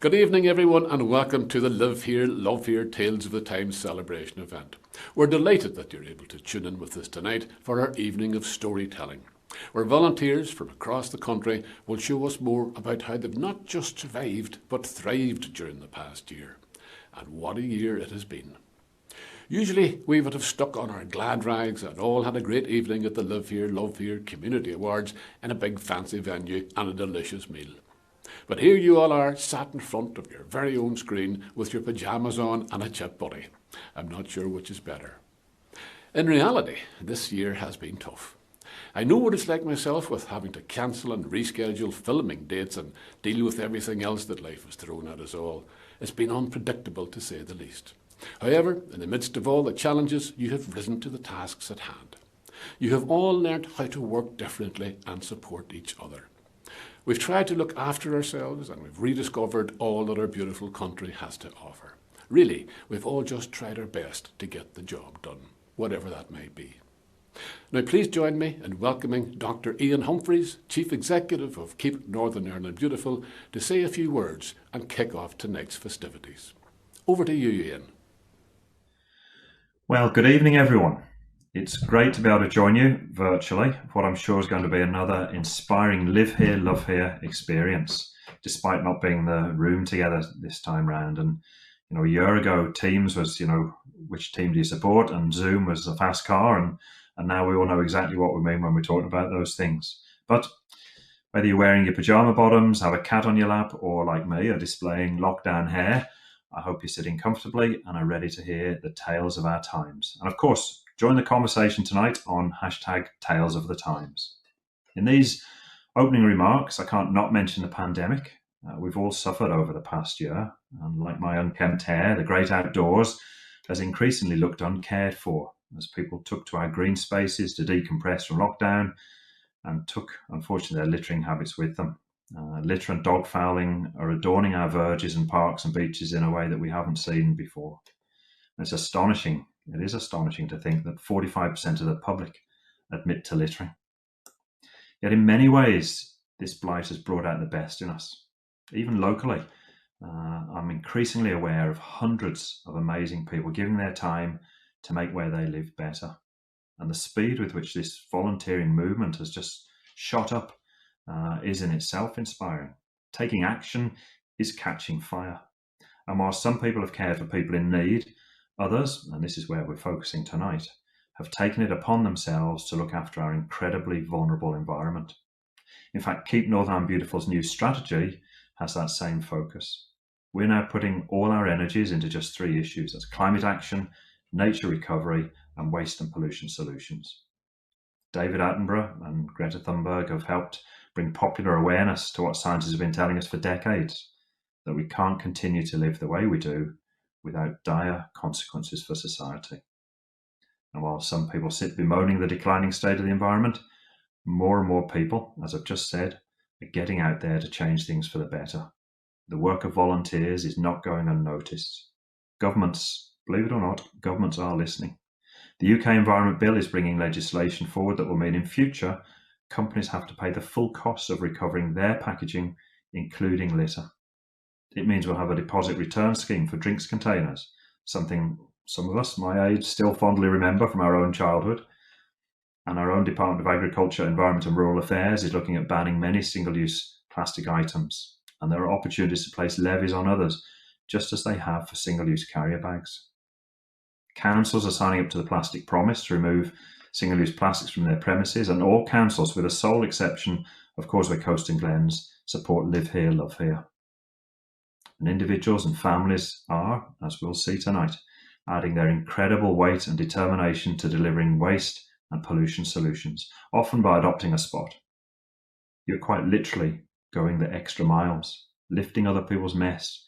Good evening, everyone, and welcome to the Live Here, Love Here Tales of the Times celebration event. We're delighted that you're able to tune in with us tonight for our evening of storytelling, where volunteers from across the country will show us more about how they've not just survived, but thrived during the past year. And what a year it has been. Usually, we would have stuck on our glad rags and all had a great evening at the Live Here, Love Here Community Awards in a big fancy venue and a delicious meal. But here you all are, sat in front of your very own screen with your pyjamas on and a chip buddy. I'm not sure which is better. In reality, this year has been tough. I know what it's like myself with having to cancel and reschedule filming dates and deal with everything else that life has thrown at us all. It's been unpredictable to say the least. However, in the midst of all the challenges, you have risen to the tasks at hand. You have all learnt how to work differently and support each other. We've tried to look after ourselves and we've rediscovered all that our beautiful country has to offer. Really, we've all just tried our best to get the job done, whatever that may be. Now please join me in welcoming Dr. Ian Humphreys, Chief Executive of Keep Northern Ireland Beautiful, to say a few words and kick off tonight's festivities. Over to you, Ian. Well, good evening, everyone. It's great to be able to join you virtually for what I'm sure is going to be another inspiring Live Here, Love Here experience, despite not being in the room together this time round. And, a year ago, Teams was, which team do you support? And Zoom was a fast car. And now we all know exactly what we mean when we're talking about those things. But whether you're wearing your pajama bottoms, have a cat on your lap, or like me, are displaying lockdown hair, I hope you're sitting comfortably and are ready to hear the tales of our times. And of course, join the conversation tonight on hashtag Tales of the Times. In these opening remarks, I can't not mention the pandemic. We've all suffered over the past year, and like my unkempt hair, the great outdoors has increasingly looked uncared for as people took to our green spaces to decompress from lockdown and took, unfortunately, their littering habits with them. Litter and dog fouling are adorning our verges and parks and beaches in a way that we haven't seen before. And it's astonishing. It is astonishing to think that 45% of the public admit to littering. Yet in many ways, this blight has brought out the best in us. Even locally, I'm increasingly aware of hundreds of amazing people giving their time to make where they live better. And the speed with which this volunteering movement has just shot up is in itself inspiring. Taking action is catching fire. And while some people have cared for people in need, others, and this is where we're focusing tonight, have taken it upon themselves to look after our incredibly vulnerable environment. In fact, Keep Northern Ireland Beautiful's new strategy has that same focus. We're now putting all our energies into just three issues. That's climate action, nature recovery, and waste and pollution solutions. David Attenborough and Greta Thunberg have helped bring popular awareness to what scientists have been telling us for decades, that we can't continue to live the way we do without dire consequences for society. And while some people sit bemoaning the declining state of the environment, more and more people, as I've just said, are getting out there to change things for the better. The work of volunteers is not going unnoticed. Governments, believe it or not, governments are listening. The UK Environment Bill is bringing legislation forward that will mean in future, companies have to pay the full cost of recovering their packaging, including litter. It means we'll have a deposit return scheme for drinks containers, something some of us, my age, still fondly remember from our own childhood. And our own Department of Agriculture, Environment and Rural Affairs is looking at banning many single-use plastic items. And there are opportunities to place levies on others, just as they have for single-use carrier bags. Councils are signing up to the Plastic Promise to remove single-use plastics from their premises, and all councils, with the sole exception of Causeway Coast and Glens, support Live Here, Love Here. And individuals and families are, as we'll see tonight, adding their incredible weight and determination to delivering waste and pollution solutions, often by adopting a spot. You're quite literally going the extra miles, lifting other people's mess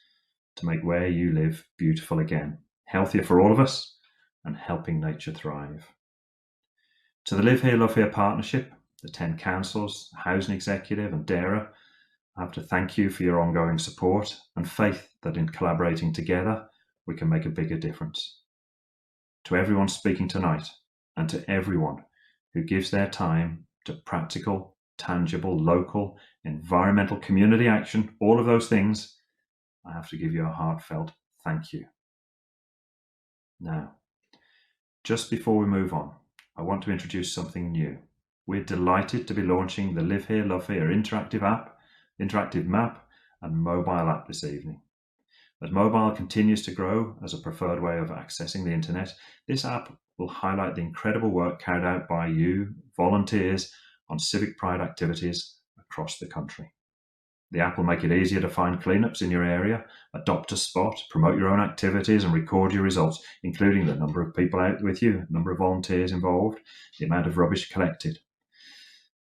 to make where you live beautiful again, healthier for all of us, and helping nature thrive. To the Live Here, Love Here partnership, the 10 councils, the Housing Executive and DARA, I have to thank you for your ongoing support and faith that in collaborating together, we can make a bigger difference. To everyone speaking tonight, and to everyone who gives their time to practical, tangible, local, environmental, community action, all of those things, I have to give you a heartfelt thank you. Now, just before we move on, I want to introduce something new. We're delighted to be launching the Live Here, Love Here interactive map and mobile app this evening. As mobile continues to grow as a preferred way of accessing the internet, this app will highlight the incredible work carried out by you, volunteers, on civic pride activities across the country. The app will make it easier to find cleanups in your area, adopt a spot, promote your own activities and record your results, including the number of people out with you, number of volunteers involved, the amount of rubbish collected.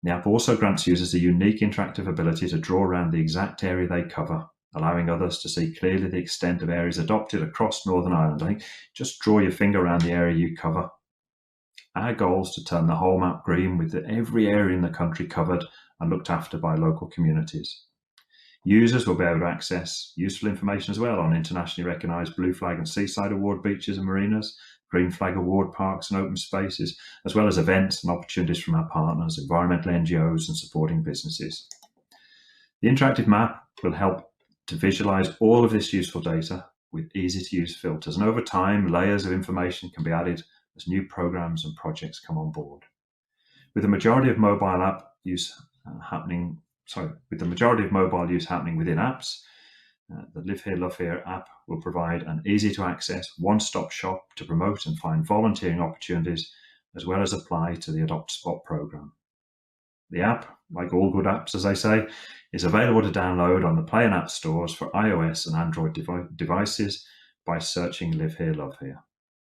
The app also grants users a unique interactive ability to draw around the exact area they cover, allowing others to see clearly the extent of areas adopted across Northern Ireland. I think just draw your finger around the area you cover. Our goal is to turn the whole map green with every area in the country covered and looked after by local communities. Users will be able to access useful information as well on internationally recognised Blue Flag and Seaside Award beaches and marinas, Green Flag Award parks and open spaces, as well as events and opportunities from our partners, environmental NGOs and supporting businesses. The interactive map will help to visualise all of this useful data with easy-to-use filters, and over time, layers of information can be added as new programmes and projects come on board. With the majority of mobile use happening within apps, the Live Here, Love Here app will provide an easy-to-access one-stop shop to promote and find volunteering opportunities, as well as apply to the Adopt Spot programme. The app, like all good apps, as I say, is available to download on the Play and App stores for iOS and Android devices by searching Live Here, Love Here.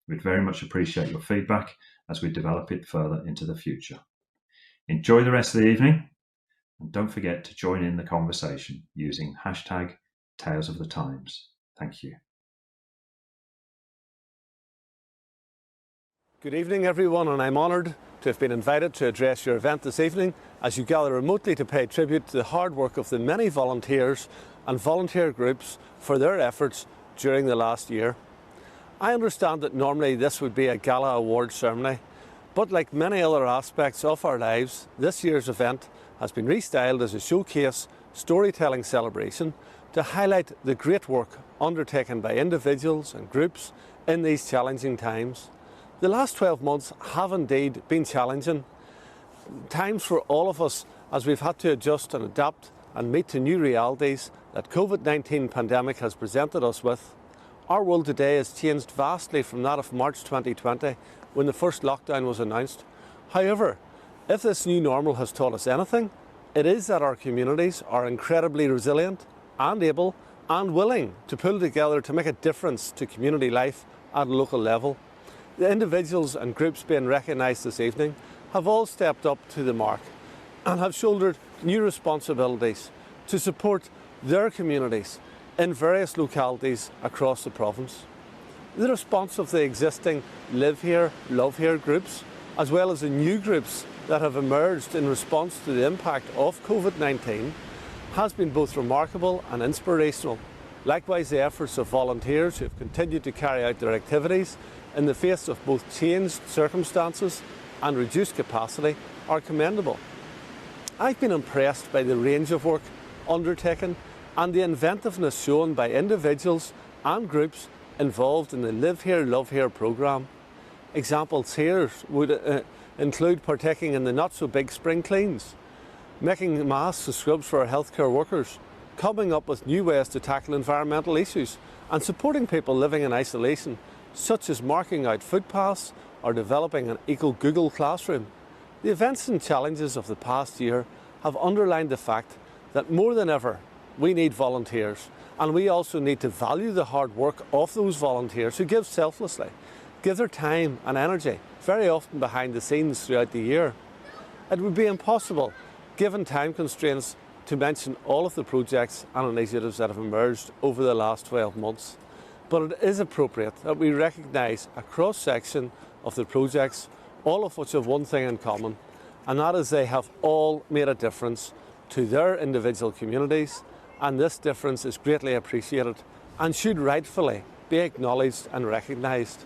We'd very much appreciate your feedback as we develop it further into the future. Enjoy the rest of the evening, and don't forget to join in the conversation using hashtag Tales of the Times. Thank you. Good evening, everyone, and I'm honoured to have been invited to address your event this evening as you gather remotely to pay tribute to the hard work of the many volunteers and volunteer groups for their efforts during the last year. I understand that normally this would be a gala award ceremony, but like many other aspects of our lives, this year's event has been restyled as a showcase storytelling celebration to highlight the great work undertaken by individuals and groups in these challenging times. The last 12 months have indeed been challenging times for all of us, as we've had to adjust and adapt and meet to new realities that COVID-19 pandemic has presented us with. Our world today has changed vastly from that of March 2020, when the first lockdown was announced. However, if this new normal has taught us anything, it is that our communities are incredibly resilient and able and willing to pull together to make a difference to community life at a local level. The individuals and groups being recognised this evening have all stepped up to the mark and have shouldered new responsibilities to support their communities in various localities across the province. The response of the existing Live Here, Love Here groups, as well as the new groups that have emerged in response to the impact of COVID-19, has been both remarkable and inspirational. Likewise, the efforts of volunteers who have continued to carry out their activities in the face of both changed circumstances and reduced capacity are commendable. I've been impressed by the range of work undertaken and the inventiveness shown by individuals and groups involved in the Live Here, Love Here programme. Examples here would include partaking in the not-so-big spring cleans, making masks and scrubs for our healthcare workers, coming up with new ways to tackle environmental issues and supporting people living in isolation, such as marking out footpaths or developing an eco-Google classroom. The events and challenges of the past year have underlined the fact that more than ever we need volunteers, and we also need to value the hard work of those volunteers who give selflessly, give their time and energy, very often behind the scenes throughout the year. It would be impossible, given time constraints, to mention all of the projects and initiatives that have emerged over the last 12 months. But it is appropriate that we recognise a cross-section of the projects, all of which have one thing in common, and that is they have all made a difference to their individual communities, and this difference is greatly appreciated and should rightfully be acknowledged and recognised.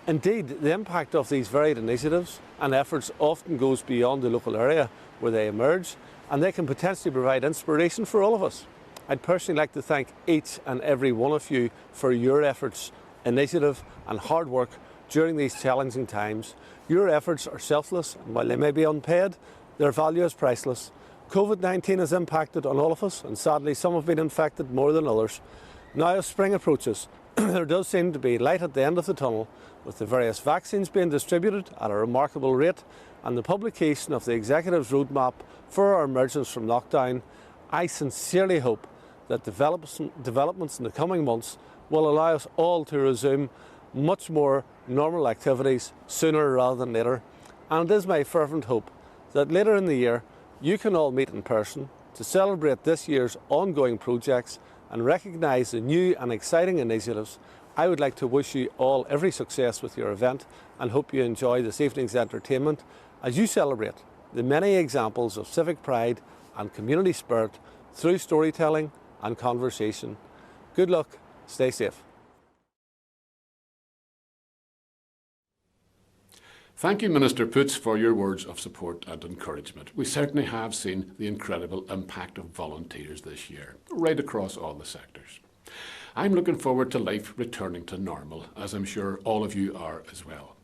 Indeed, the impact of these varied initiatives and efforts often goes beyond the local area where they emerge, and they can potentially provide inspiration for all of us. I'd personally like to thank each and every one of you for your efforts, initiative and hard work during these challenging times. Your efforts are selfless, and while they may be unpaid, their value is priceless. COVID-19 has impacted on all of us, and sadly some have been infected more than others. Now as spring approaches, there does seem to be light at the end of the tunnel, with the various vaccines being distributed at a remarkable rate and the publication of the Executive's roadmap for our emergence from lockdown. I sincerely hope that developments in the coming months will allow us all to resume much more normal activities sooner rather than later. And it is my fervent hope that later in the year you can all meet in person to celebrate this year's ongoing projects and recognise the new and exciting initiatives. I would like to wish you all every success with your event and hope you enjoy this evening's entertainment as you celebrate the many examples of civic pride and community spirit through storytelling and conversation. Good luck, stay safe. Thank you, Minister Poots, for your words of support and encouragement. We certainly have seen the incredible impact of volunteers this year, right across all the sectors. I'm looking forward to life returning to normal, as I'm sure all of you are as well.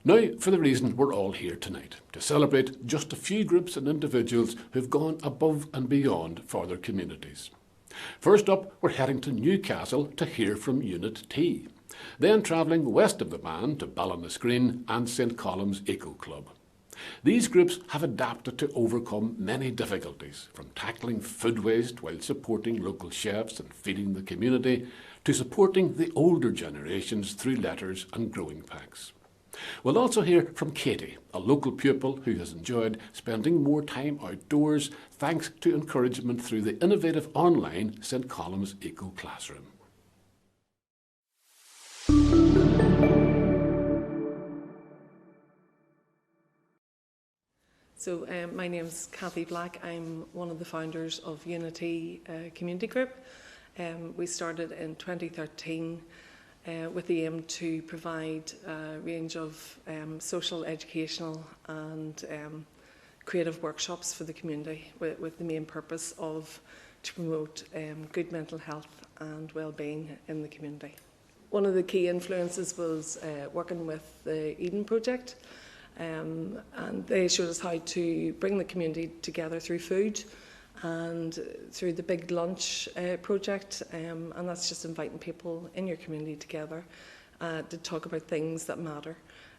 Now, for the reason we're all here tonight, to celebrate just a few groups and individuals who've gone above and beyond for their communities. First up, we're heading to Newcastle to hear from Unit T. Then travelling west of the Mahon to Ballinascreen and St Colum's Eco Club. These groups have adapted to overcome many difficulties, from tackling food waste while supporting local chefs and feeding the community, to supporting the older generations through letters and growing packs. We'll also hear from Katie, a local pupil who has enjoyed spending more time outdoors thanks to encouragement through the innovative online St Colum's Eco Classroom. So my name's Kathy Black. I'm one of the founders of Unity Community Group. We started in 2013 with the aim to provide a range of social, educational and creative workshops for the community with the main purpose of to promote good mental health and well-being in the community. One of the key influences was working with the Eden Project. And they showed us how to bring the community together through food and through the Big Lunch project, and that's just inviting people in your community together to talk about things that matter.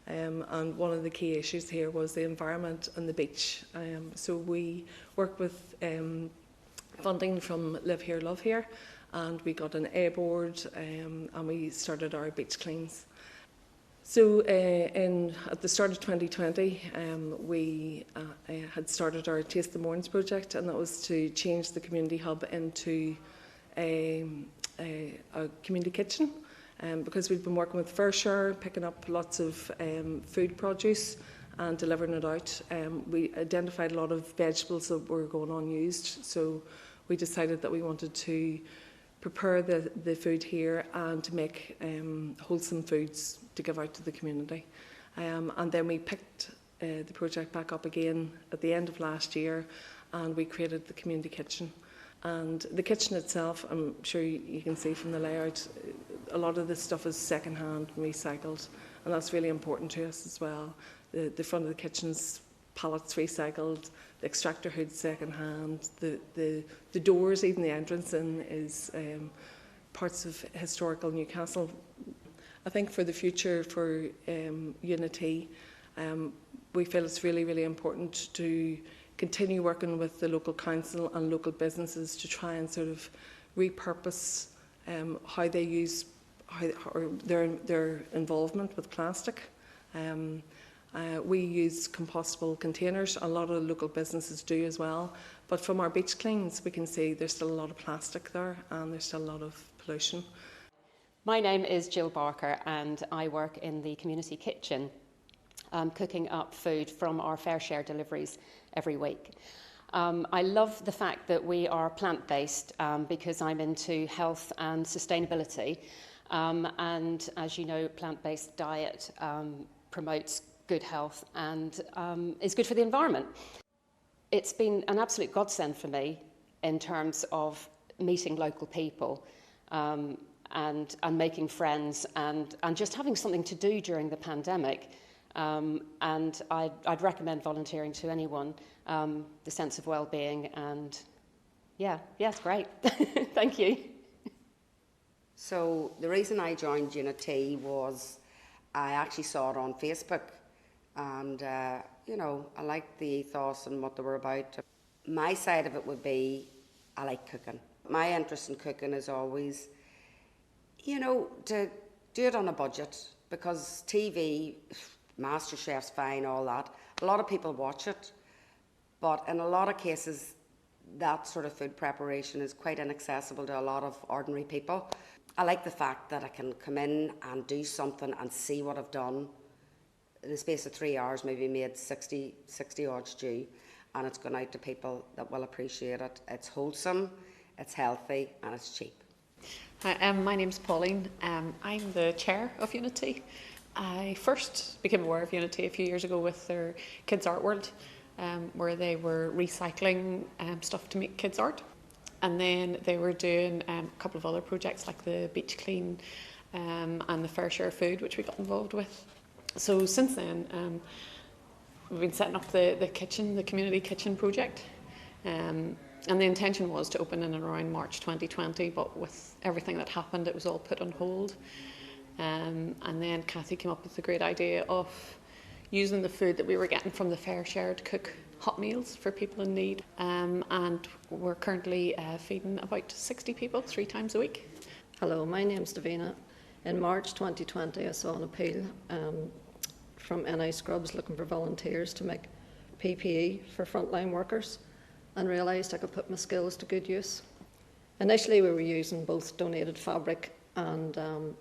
And one of the key issues here was the environment and the beach. So we worked with funding from Live Here, Love Here, and we got an A board and we started our beach cleans. So at the start of 2020, we had started our Taste the Morns project, and that was to change the community hub into a community kitchen. Because we'd been working with Fairshare, picking up lots of food produce and delivering it out. We identified a lot of vegetables that were going unused, so we decided that we wanted to prepare the food here and to make wholesome foods to give out to the community. And then we picked the project back up again at the end of last year, and we created the community kitchen. And the kitchen itself, I'm sure you can see from the layout, a lot of this stuff is second-hand, recycled, and that's really important to us as well. The front of the kitchen's pallets recycled, the extractor hood second-hand, the doors, even the entrance in, is parts of historical Newcastle. I think for the future for Unity, we feel it's really, really important to continue working with the local council and local businesses to try and sort of repurpose how they use or their involvement with plastic. We use compostable containers. A lot of local businesses do as well. But from our beach cleans, we can see there's still a lot of plastic there and there's still a lot of pollution. My name is Jill Barker and I work in the community kitchen, cooking up food from our Fairshare deliveries every week. I love the fact that we are plant-based because I'm into health and sustainability. And as you know, plant-based diet promotes good health and is good for the environment. It's been an absolute godsend for me in terms of meeting local people and making friends and just having something to do during the pandemic. And I'd recommend volunteering to anyone, the sense of well-being, and yeah, it's great. Thank you. So the reason I joined Unity was I actually saw it on Facebook, and you know, I liked the ethos and what they were about. My side of it would be I like cooking. My interest in cooking is always, you know, to do it on a budget, because TV, MasterChef's fine, all that. A lot of people watch it, but in a lot of cases that sort of food preparation is quite inaccessible to a lot of ordinary people. I like the fact that I can come in and do something and see what I've done. In the space of 3 hours, maybe made 60 odd stew, and it's gone out to people that will appreciate it. It's wholesome, it's healthy, and it's cheap. Hi, my name's Pauline. I'm the chair of Unity. I first became aware of Unity a few years ago with their Kids Art World, where they were recycling stuff to make kids art. And then they were doing a couple of other projects like the Beach Clean and the Fair Share Food, which we got involved with. So since then, we've been setting up the kitchen, the community kitchen project. And the intention was to open in and around March 2020, but with everything that happened, it was all put on hold. And then Cathy came up with the great idea of using the food that we were getting from the Fair Share to cook hot meals for people in need. And we're currently feeding about 60 people 3 times a week. Hello, my name's Davina. In March 2020, I saw an appeal from NI Scrubs looking for volunteers to make PPE for frontline workers, and realised I could put my skills to good use. Initially, we were using both donated fabric and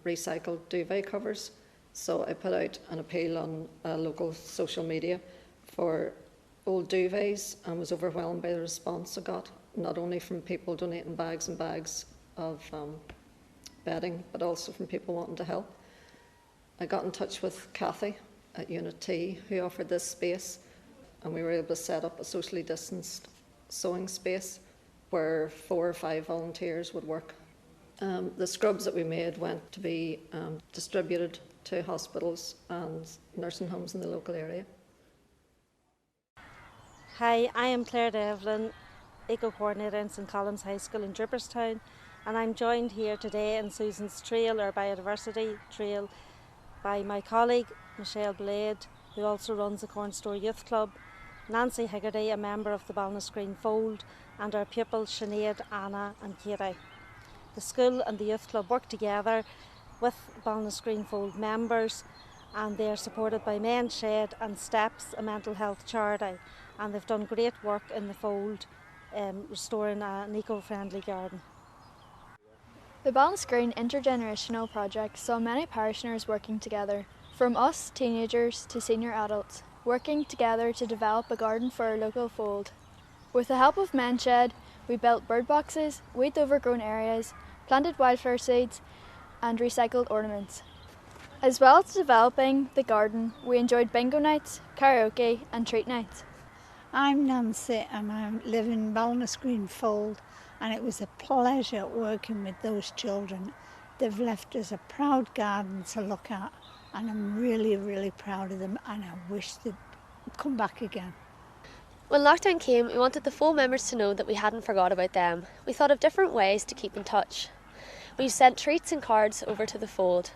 recycled duvet covers, so I put out an appeal on local social media for old duvets and was overwhelmed by the response I got, not only from people donating bags and bags of bedding, but also from people wanting to help. I got in touch with Cathy at Unity, who offered this space, and we were able to set up a socially distanced sewing space where 4 or 5 volunteers would work. The scrubs that we made went to be distributed to hospitals and nursing homes in the local area. Hi, I am Claire Devlin, Eco Coordinator in St Collins High School in Draperstown, and I'm joined here today in Susan's Trail, our biodiversity trail, by my colleague Michelle Blade, who also runs the Cornstore Youth Club, Nancy Higgerty, a member of the Ballinascreen Fold, and our pupils Sinead, Anna and Katie. The school and the youth club work together with Ballinascreen Fold members, and they are supported by Men's Shed and Steps, a mental health charity, and they've done great work in the Fold, restoring an eco-friendly garden. The Ballinascreen Intergenerational Project saw many parishioners working together, from us teenagers to senior adults, working together to develop a garden for our local fold. With the help of Men's Shed, we built bird boxes, weeded overgrown areas, planted wildflower seeds and recycled ornaments. As well as developing the garden, we enjoyed bingo nights, karaoke and treat nights. I'm Nancy and I live in Ballinascreen Fold, and it was a pleasure working with those children. They've left us a proud garden to look at, and I'm really, really proud of them, and I wish they'd come back again. When lockdown came, we wanted the Fold members to know that we hadn't forgot about them. We thought of different ways to keep in touch. We sent treats and cards over to the Fold.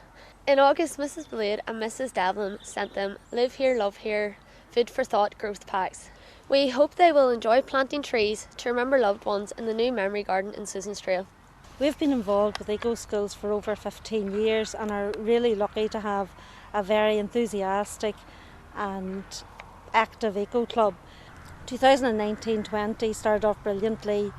In August, Mrs Blade and Mrs Devlin sent them Live Here, Love Here, Food for Thought growth packs. We hope they will enjoy planting trees to remember loved ones in the new memory garden in Susan's Trail. We've been involved with Eco Schools for over 15 years and are really lucky to have a very enthusiastic and active Eco Club. 2019-20 started off brilliantly.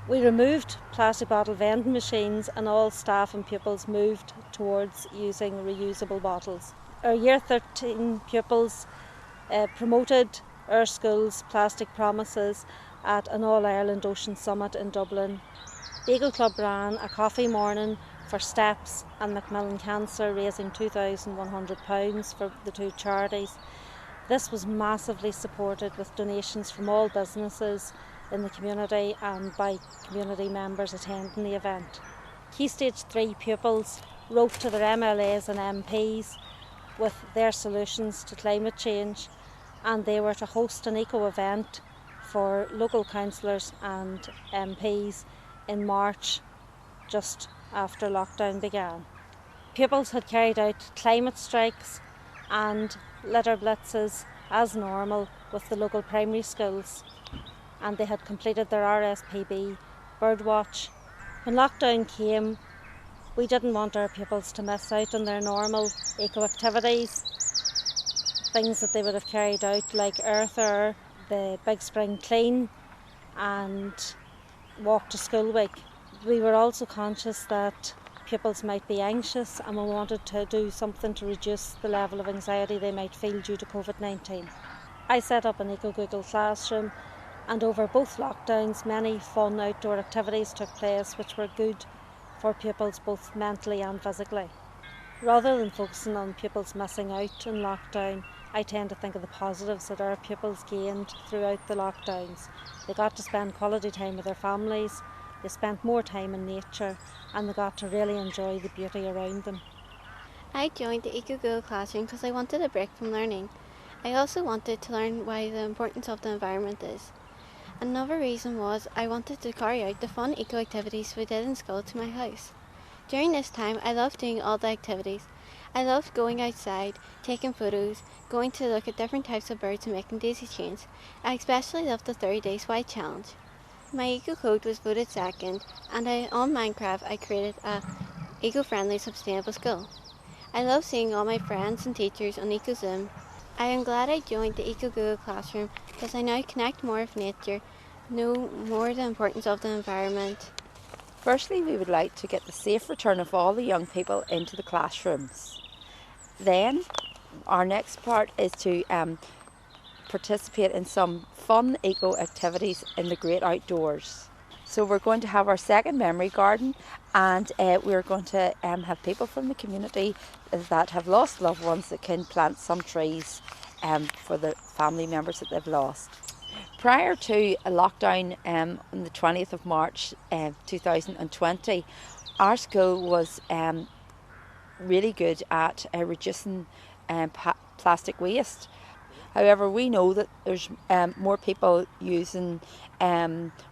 We removed plastic bottle vending machines and all staff and pupils moved towards using reusable bottles. Our Year 13 pupils promoted our school's plastic promises at an All-Ireland Ocean Summit in Dublin. The Eco Club ran a coffee morning for Steps and Macmillan Cancer, raising £2,100 for the 2 charities. This was massively supported with donations from all businesses in the community and by community members attending the event. Key Stage 3 pupils wrote to their MLAs and MPs with their solutions to climate change, and they were to host an eco-event for local councillors and MPs in March, just after lockdown began. Pupils had carried out climate strikes and litter blitzes as normal with the local primary schools, and they had completed their RSPB birdwatch. When lockdown came, we didn't want our pupils to miss out on their normal eco-activities, things that they would have carried out like Earth Hour, the Big Spring Clean and Walk to School Week. We were also conscious that pupils might be anxious, and we wanted to do something to reduce the level of anxiety they might feel due to COVID-19. I set up an Eco Google classroom, and over both lockdowns many fun outdoor activities took place which were good for pupils both mentally and physically. Rather than focusing on pupils missing out in lockdown, I tend to think of the positives that our pupils gained throughout the lockdowns. They got to spend quality time with their families, they spent more time in nature, and they got to really enjoy the beauty around them. I joined the Eco Google classroom because I wanted a break from learning. I also wanted to learn why the importance of the environment is. Another reason was I wanted to carry out the fun eco activities we did in school to my house. During this time, I loved doing all the activities. I loved going outside, taking photos, going to look at different types of birds and making daisy chains. I especially loved the 30 Days White Challenge. My eco code was voted second, and on Minecraft I created a eco-friendly sustainable school. I love seeing all my friends and teachers on EcoZoom. I am glad I joined the Eco Google classroom because I now connect more with nature, know more the importance of the environment. Firstly, we would like to get the safe return of all the young people into the classrooms. Then, our next part is to participate in some fun eco activities in the great outdoors. So we're going to have our second memory garden, and we're going to have people from the community that have lost loved ones that can plant some trees for the family members that they've lost. Prior to a lockdown on the 20th of March 2020, our school was really good at reducing plastic waste. However, we know that there's more people using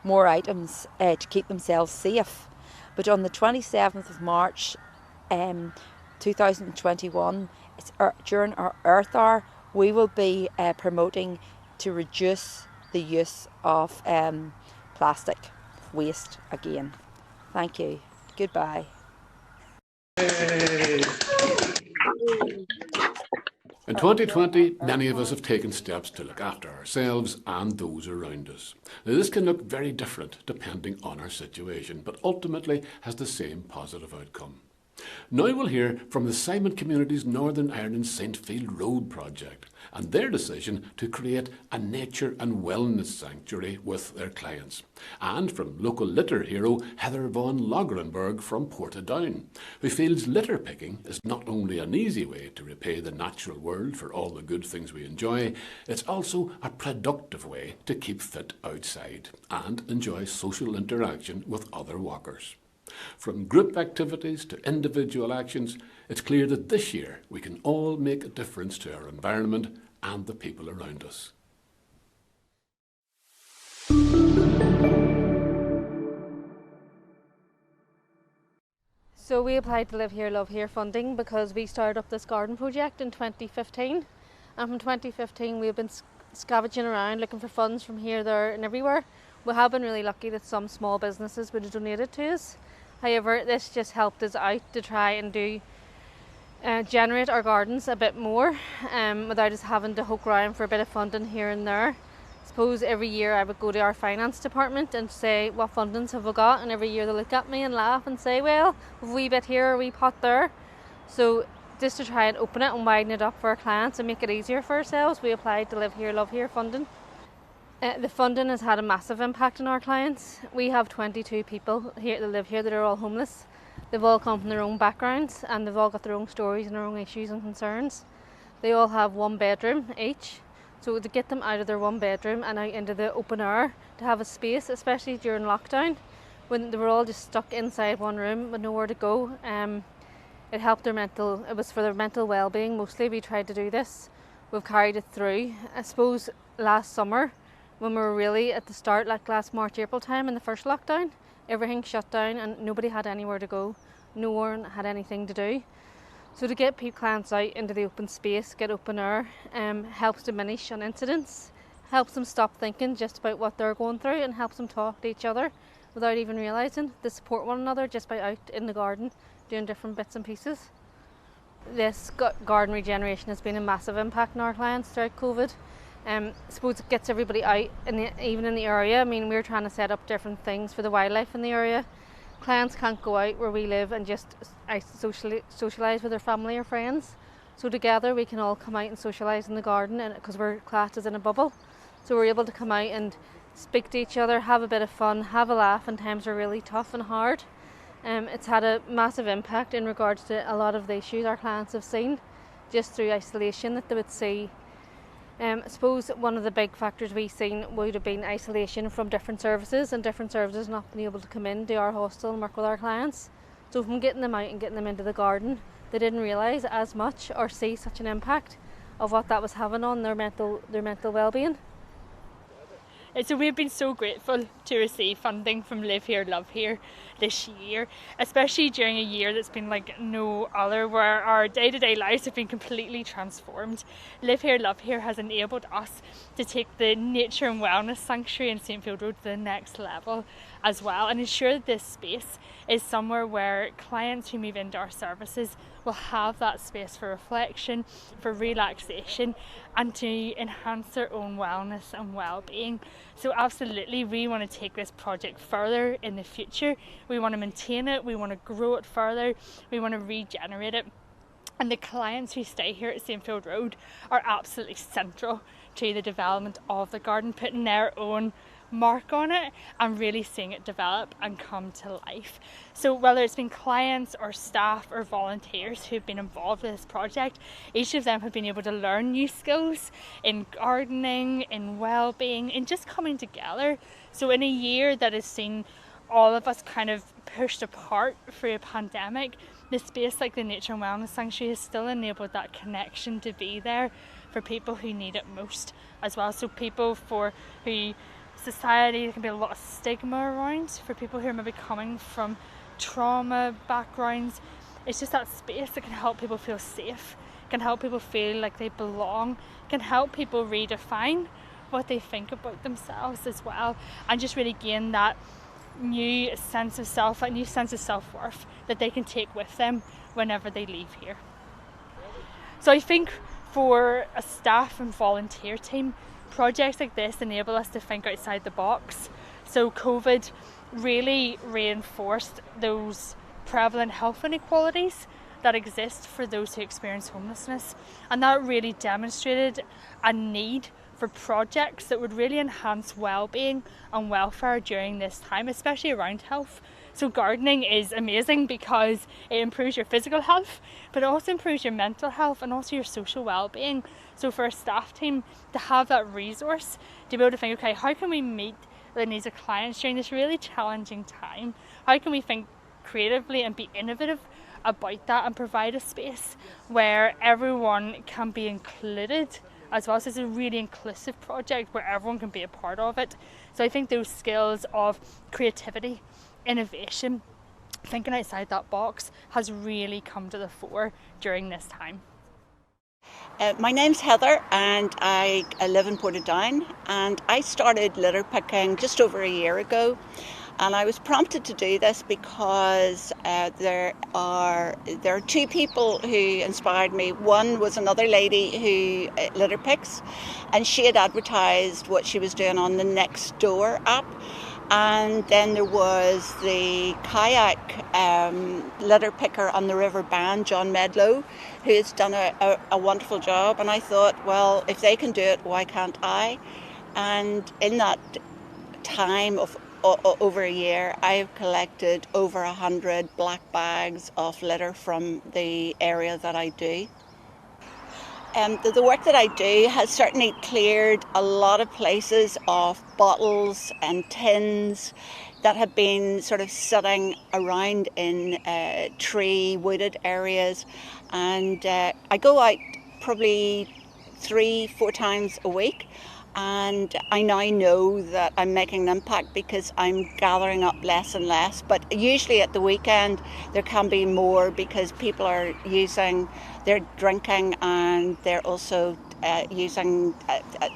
more items to keep themselves safe. But on the 27th of March 2021, during our Earth Hour, we will be promoting to reduce the use of plastic waste again. Thank you. Goodbye. In 2020, many of us have taken steps to look after ourselves and those around us. Now, this can look very different depending on our situation, but ultimately has the same positive outcome. Now we'll hear from the Simon Community's Northern Ireland St Field Road project and their decision to create a nature and wellness sanctuary with their clients, and from local litter hero Heather Vaughan Logrenberg from Portadown, who feels litter picking is not only an easy way to repay the natural world for all the good things we enjoy, it's also a productive way to keep fit outside and enjoy social interaction with other walkers. From group activities to individual actions, it's clear that this year we can all make a difference to our environment and the people around us. So we applied to Live Here, Love Here funding because we started up this garden project in 2015, and from 2015 we've been scavenging around looking for funds from here, there and everywhere. We have been really lucky that some small businesses would have donated to us. However, this just helped us out to try and generate our gardens a bit more without us having to hook around for a bit of funding here and there. I suppose every year I would go to our finance department and say, what fundings have we got? And every year they look at me and laugh and say, well, a wee bit here, a wee pot there. So just to try and open it and widen it up for our clients and make it easier for ourselves, we applied to Live Here, Love Here funding. The funding has had a massive impact on our clients. We have 22 people here that live here that are all homeless. They've all come from their own backgrounds and they've all got their own stories and their own issues and concerns. They all have one bedroom each, So to get them out of their one bedroom and out into the open air, to have a space, especially during lockdown, when they were all just stuck inside one room with nowhere to go, it helped it was for their mental well-being mostly. We tried to do this. We've carried it through. I suppose last summer, when we were really at the start, like last March, April time in the first lockdown, everything shut down and nobody had anywhere to go. No one had anything to do. So to get clients out into the open space, get open air, helps diminish on incidents, helps them stop thinking just about what they're going through, and helps them talk to each other without even realising. They support one another just by out in the garden doing different bits and pieces. This garden regeneration has been a massive impact on our clients throughout COVID. I suppose it gets everybody out, even in the area. I mean, we're trying to set up different things for the wildlife in the area. Clients can't go out where we live and just socialise with their family or friends. So together we can all come out and socialise in the garden, because we're classed as in a bubble. So we're able to come out and speak to each other, have a bit of fun, have a laugh, and times are really tough and hard. It's had a massive impact in regards to a lot of the issues our clients have seen just through isolation that they would see. I suppose one of the big factors we've seen would have been isolation from different services, and different services not being able to come in to our hostel and work with our clients. So from getting them out and getting them into the garden, they didn't realise as much or see such an impact of what that was having on their mental well-being. So we've been so grateful to receive funding from Live Here, Love Here this year, especially during a year that's been like no other, where our day-to-day lives have been completely transformed. Live Here, Love Here has enabled us to take the nature and wellness sanctuary in St Field Road to the next level as well, and ensure that this space is somewhere where clients who move into our services will have that space for reflection, for relaxation, and to enhance their own wellness and well-being. So absolutely, we want to take this project further in the future. We want to maintain it, we want to grow it further, we want to regenerate it. And the clients who stay here at St Field Road are absolutely central to the development of the garden, putting their own mark on it and really seeing it develop and come to life. So whether it's been clients or staff or volunteers who've been involved with this project, each of them have been able to learn new skills in gardening, in well-being, in just coming together. So in a year that has seen all of us kind of pushed apart through a pandemic, the space like the Nature and Wellness Sanctuary has still enabled that connection to be there for people who need it most as well. So people for who society, there can be a lot of stigma around, for people who are maybe coming from trauma backgrounds. It's just that space that can help people feel safe, can help people feel like they belong, can help people redefine what they think about themselves as well, and just really gain that new sense of self, a new sense of self-worth that they can take with them whenever they leave here. So I think for a staff and volunteer team, projects like this enable us to think outside the box. So COVID really reinforced those prevalent health inequalities that exist for those who experience homelessness, and that really demonstrated a need for projects that would really enhance well-being and welfare during this time, especially around health. So gardening is amazing because it improves your physical health, but it also improves your mental health and also your social well-being. So for a staff team to have that resource, to be able to think, okay, how can we meet the needs of clients during this really challenging time? How can we think creatively and be innovative about that and provide a space where everyone can be included as well? So it's a really inclusive project where everyone can be a part of it. So I think those skills of creativity, innovation, thinking outside that box has really come to the fore during this time. My name's Heather and I live in Portadown, and I started litter picking just over a year ago, and I was prompted to do this because there are two people who inspired me. One was another lady who litter picks, and she had advertised what she was doing on the Nextdoor app. And then there was the kayak litter picker on the River Band, John Medlow, who has done a wonderful job. And I thought, well, if they can do it, why can't I? And in that time of over a year, I have collected over 100 black bags of litter from the area that I do. The work that I do has certainly cleared a lot of places of bottles and tins that have been sort of sitting around in tree wooded areas, and I go out probably 3-4 times a week, and I now know that I'm making an impact because I'm gathering up less and less. But usually at the weekend there can be more because people are they're drinking, and they're also eating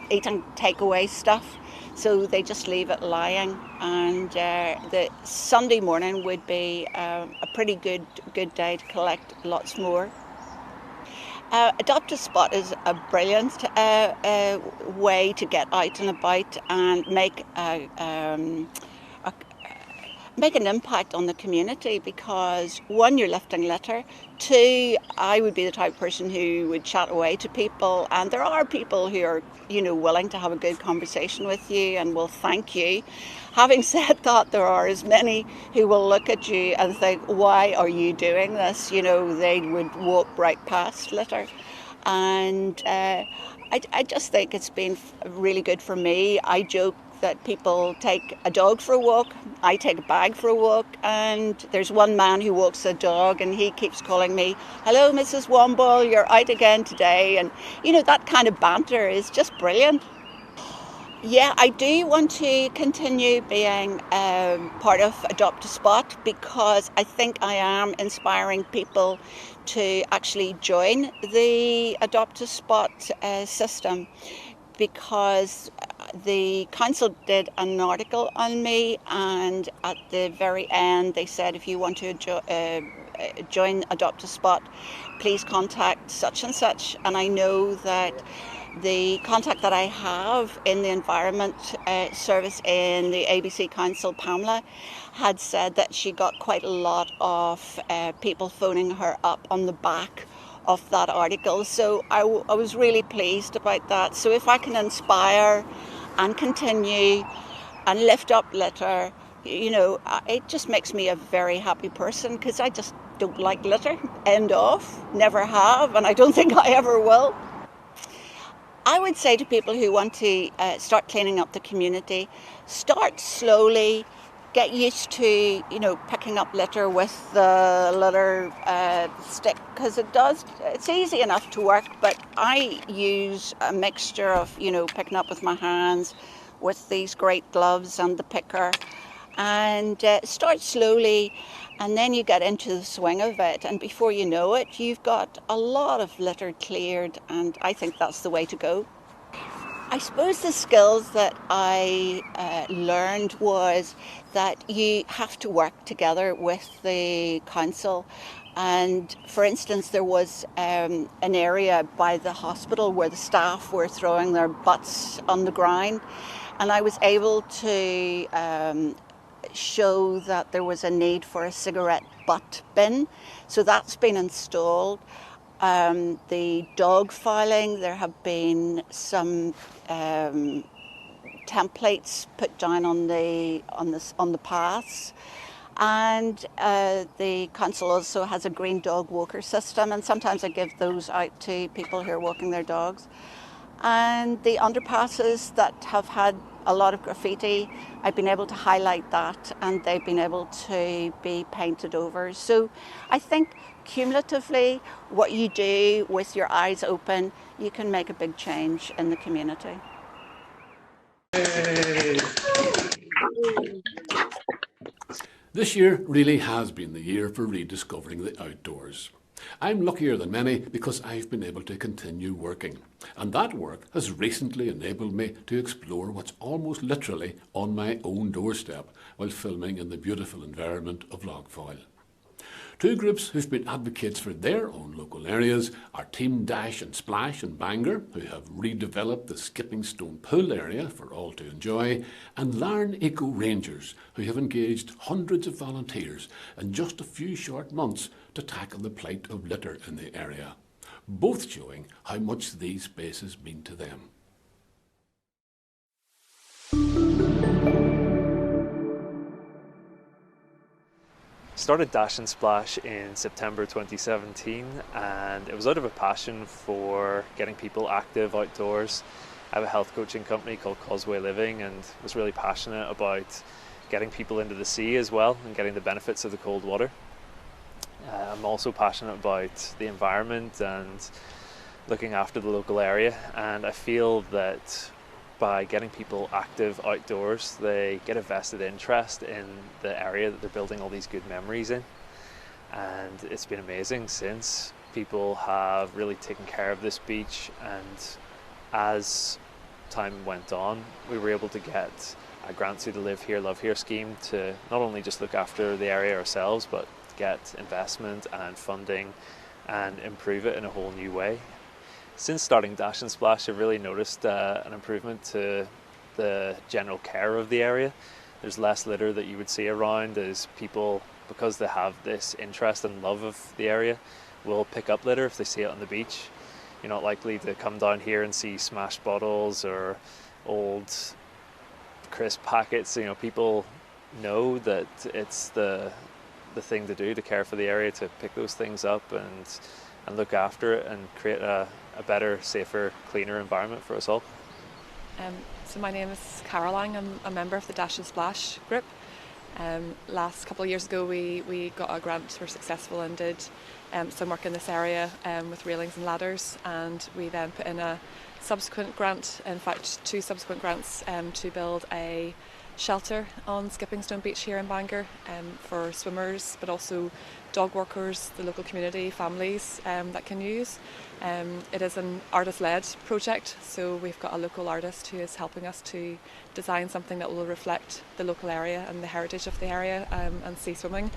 takeaway stuff, so they just leave it lying. And the Sunday morning would be a pretty good day to collect lots more. Adopt a Spot is a brilliant way to get out and about and make an impact on the community, because one, you're lifting litter, two, I would be the type of person who would chat away to people, and there are people who are willing to have a good conversation with you and will thank you. Having said that, there are as many who will look at you and think, why are you doing this? They would walk right past litter. And I just think it's been really good for me. I joke that people take a dog for a walk, I take a bag for a walk, and there's one man who walks a dog and he keeps calling me, hello Mrs. Womble, you're out again today. And that kind of banter is just brilliant. Yeah, I do want to continue being part of Adopt a Spot, because I think I am inspiring people to actually join the Adopt a Spot system, because the council did an article on me, and at the very end they said, if you want to join Adopt a Spot, please contact such and such. And I know that the contact that I have in the Environment Service in the ABC Council, Pamela, had said that she got quite a lot of people phoning her up on the back of that article. So I was really pleased about that. So if I can inspire and continue and lift up litter, it just makes me a very happy person, because I just don't like litter. End of. Never have, and I don't think I ever will. I would say to people who want to start cleaning up the community, start slowly, get used to, picking up litter with the litter stick, because it's easy enough to work, but I use a mixture of, picking up with my hands, with these great gloves and the picker, and start slowly, and then you get into the swing of it, and before you know it, you've got a lot of litter cleared, and I think that's the way to go. I suppose the skills that I learned was that you have to work together with the council. And for instance, there was an area by the hospital where the staff were throwing their butts on the ground, and I was able to show that there was a need for a cigarette butt bin. So that's been installed. The dog filing, there have been some templates put down on the paths, and the council also has a green dog walker system, and sometimes I give those out to people who are walking their dogs. And the underpasses that have had a lot of graffiti, I've been able to highlight that, and they've been able to be painted over. So I think cumulatively, what you do with your eyes open, you can make a big change in the community. This year really has been the year for rediscovering the outdoors. I'm luckier than many because I've been able to continue working, and that work has recently enabled me to explore what's almost literally on my own doorstep while filming in the beautiful environment of Lougfoyle. Two groups who've been advocates for their own local areas are Team Dash and Splash in Bangor, who have redeveloped the Skipping Stone Pool area for all to enjoy, and Larne Eco Rangers, who have engaged hundreds of volunteers in just a few short months to tackle the plight of litter in the area, both showing how much these spaces mean to them. started Dash and Splash in September 2017, and it was out of a passion for getting people active outdoors. I have a health coaching company called Causeway Living, and was really passionate about getting people into the sea as well and getting the benefits of the cold water. I'm also passionate about the environment and looking after the local area, and I feel that by getting people active outdoors, they get a vested interest in the area that they're building all these good memories in. And it's been amazing since. People have really taken care of this beach, and as time went on, we were able to get a grant through the Live Here, Love Here scheme to not only just look after the area ourselves, but get investment and funding and improve it in a whole new way. Since starting Dash and Splash, I've really noticed an improvement to the general care of the area. There's less litter that you would see around, as people, because they have this interest and love of the area, will pick up litter if they see it on the beach. You're not likely to come down here and see smashed bottles or old crisp packets. You know, people know that it's the thing to do to care for the area, to pick those things up and look after it and create a better, safer, cleaner environment for us all. So my name is Caroline. I'm a member of the Dash and Splash group. Last couple of years ago we got a grant, were successful and did some work in this area with railings and ladders, and we then put in a subsequent grant, in fact 2 subsequent grants, to build a shelter on Skipping Stone Beach here in Bangor for swimmers, but also dog workers, the local community, families that can use. It is an artist-led project, so we've got a local artist who is helping us to design something that will reflect the local area and the heritage of the area and sea swimming,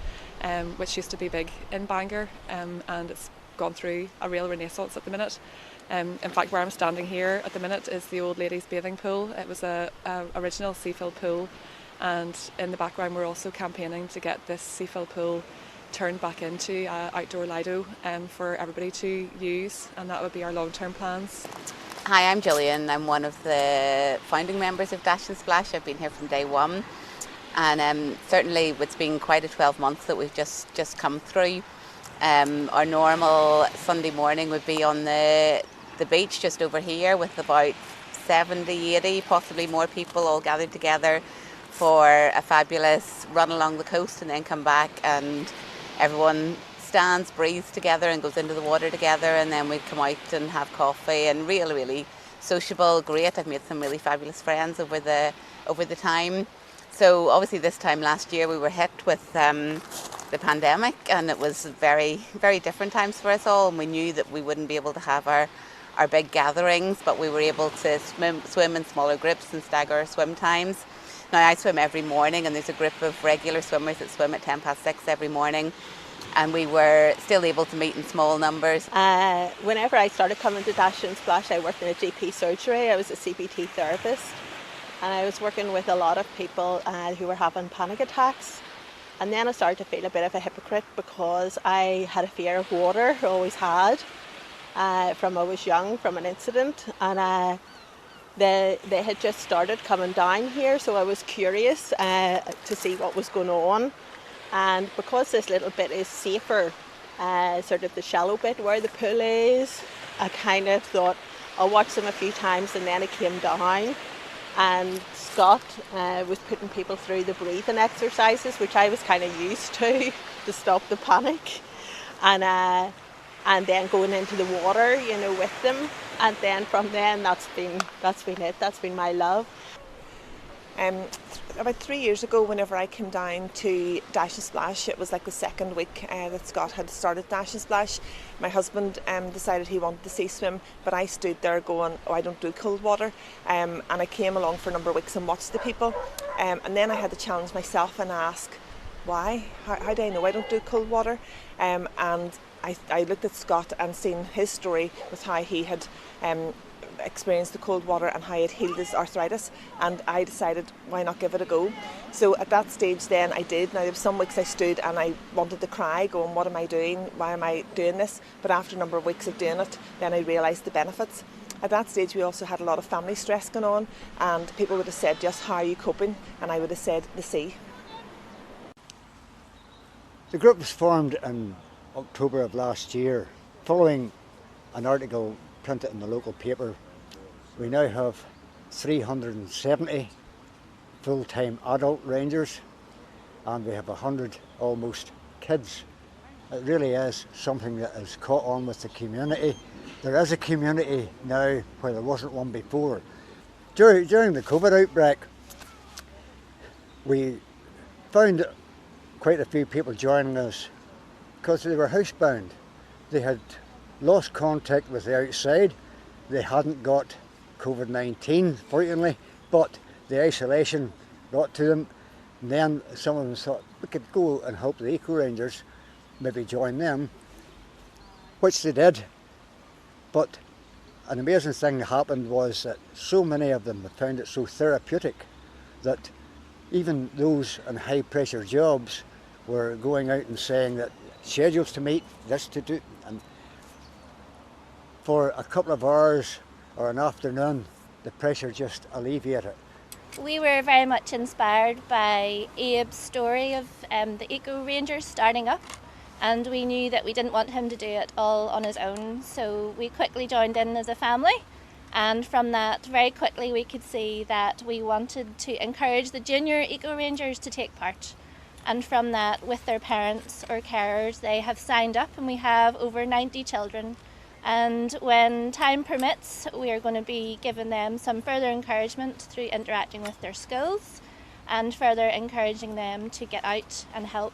which used to be big in Bangor, and it's gone through a real renaissance at the minute. In fact, where I'm standing here at the minute is the old ladies' bathing pool. It was a original sea-filled pool, and in the background we're also campaigning to get this sea-filled pool turned back into outdoor Lido for everybody to use, and that would be our long-term plans. Hi, I'm Gillian. I'm one of the founding members of Dash and Splash. I've been here from day one, and certainly it's been quite a 12 months that we've just come through. Our normal Sunday morning would be on the beach just over here with about 70, 80, possibly more people all gathered together for a fabulous run along the coast, and then come back and everyone stands, breathes together and goes into the water together, and then we'd come out and have coffee, and really sociable, great. I've made some really fabulous friends over the time. So obviously this time last year we were hit with the pandemic, and it was very different times for us all, and we knew that we wouldn't be able to have our big gatherings, but we were able to swim in smaller groups and stagger swim times. Now I swim every morning, and there's a group of regular swimmers that swim at 6:10 every morning, and we were still able to meet in small numbers. Whenever I started coming to Dash and Splash, I worked in a GP surgery. I was a CBT therapist, and I was working with a lot of people who were having panic attacks. And then I started to feel a bit of a hypocrite, because I had a fear of water, always had, from I was young, from an incident, and they had just started coming down here, so I was curious to see what was going on. And because this little bit is safer, sort of the shallow bit where the pool is, I kind of thought I'll watch them a few times, and then I came down, and Scott was putting people through the breathing exercises, which I was kind of used to stop the panic, and then going into the water, you know, with them, and then from then that's been it. That's been my love. About 3 years ago, whenever I came down to Dash and Splash, it was like the second week that Scott had started Dash and Splash. My husband decided he wanted to sea swim, but I stood there going, oh, I don't do cold water, and I came along for a number of weeks and watched the people, and then I had to challenge myself and ask, why? How do I know I don't do cold water? And I looked at Scott and seen his story with how he had experienced the cold water and how it healed his arthritis, and I decided, why not give it a go? So at that stage then I did. Now there were some weeks I stood and I wanted to cry, going, what am I doing? Why am I doing this? But after a number of weeks of doing it, then I realised the benefits. At that stage we also had a lot of family stress going on, and people would have said, just how are you coping? And I would have said, the sea. The group was formed in October of last year, following an article printed in the local paper. We now have 370 full-time adult rangers, and we have 100 almost kids. It really is something that has caught on with the community. There is a community now where there wasn't one before. During the COVID outbreak, we found quite a few people joining us because they were housebound. They had lost contact with the outside. They hadn't got COVID-19, fortunately, but the isolation got to them. And then some of them thought we could go and help the Eco Rangers, maybe join them, which they did. But an amazing thing that happened was that so many of them found it so therapeutic that even those in high pressure jobs were going out and saying that schedules to meet, this to do, and for a couple of hours or an afternoon the pressure just alleviated. We were very much inspired by Abe's story of the Eco Rangers starting up, and we knew that we didn't want him to do it all on his own, so we quickly joined in as a family. And from that, very quickly we could see that we wanted to encourage the junior Eco Rangers to take part. And from that, with their parents or carers, they have signed up, and we have over 90 children. And when time permits, we are going to be giving them some further encouragement through interacting with their schools and further encouraging them to get out and help.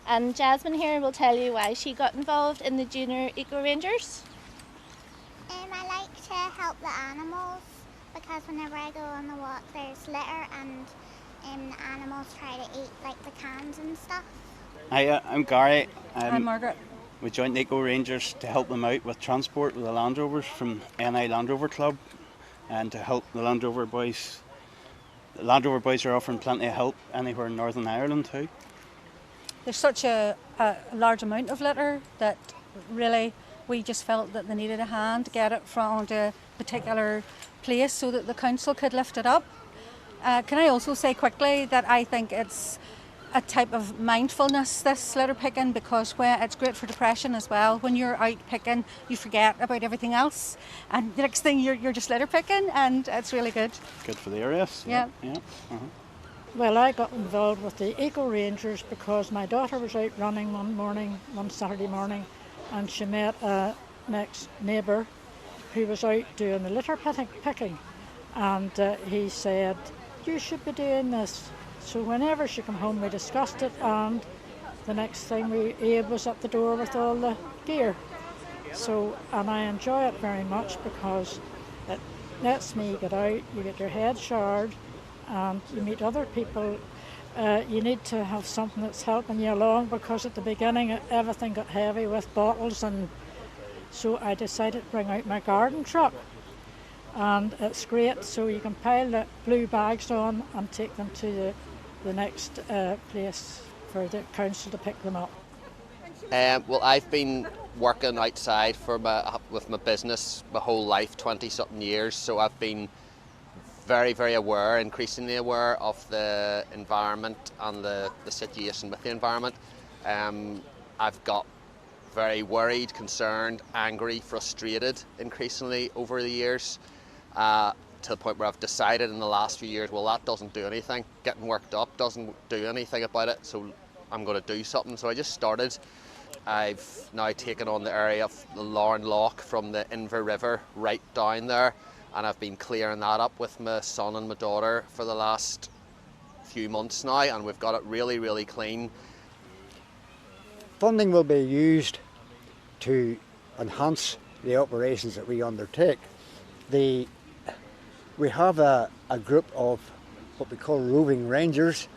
And Jasmine here will tell you why she got involved in the Junior Eco Rangers. I like to help the animals because whenever I go on the walk there's litter and the animals try to eat like the cans and stuff. Hi, I'm Gary. I'm Margaret. We joined the Eco Rangers to help them out with transport with the Land Rovers from NI Land Rover Club and to help the Land Rover boys. The Land Rover boys are offering plenty of help anywhere in Northern Ireland too. There's such a large amount of litter that really we just felt that they needed a hand to get it from a particular place so that the council could lift it up. Can I also say quickly that I think it's a type of mindfulness, this litter picking, because it's great for depression as well. When you're out picking, you forget about everything else, and the next thing you're just litter picking, and it's really good. Good for the areas. Yeah. Well, I got involved with the Eco Rangers because my daughter was out running one Saturday morning, and she met a next neighbour who was out doing the litter picking, and he said, "You should be doing this." So whenever she came home, we discussed it, and the next thing Abe was at the door with all the gear. And I enjoy it very much because it lets me get out, you get your head showered, and you meet other people. You need to have something that's helping you along because at the beginning everything got heavy with bottles, and so I decided to bring out my garden truck. And it's great, so you can pile the blue bags on and take them to the next place for the council to pick them up. Well, I've been working outside with my business my whole life, 20-something years, so I've been very, very aware, increasingly aware of the environment and the situation with the environment. I've got very worried, concerned, angry, frustrated increasingly over the years. To the point where I've decided in the last few years, well, that doesn't do anything. Getting worked up doesn't do anything about it, so I'm going to do something. So I just started. I've now taken on the area of the Lauren Loch from the Inver River right down there, and I've been clearing that up with my son and my daughter for the last few months now, and we've got it really, really clean. Funding will be used to enhance the operations that we undertake. We have a group of what we call roving rangers,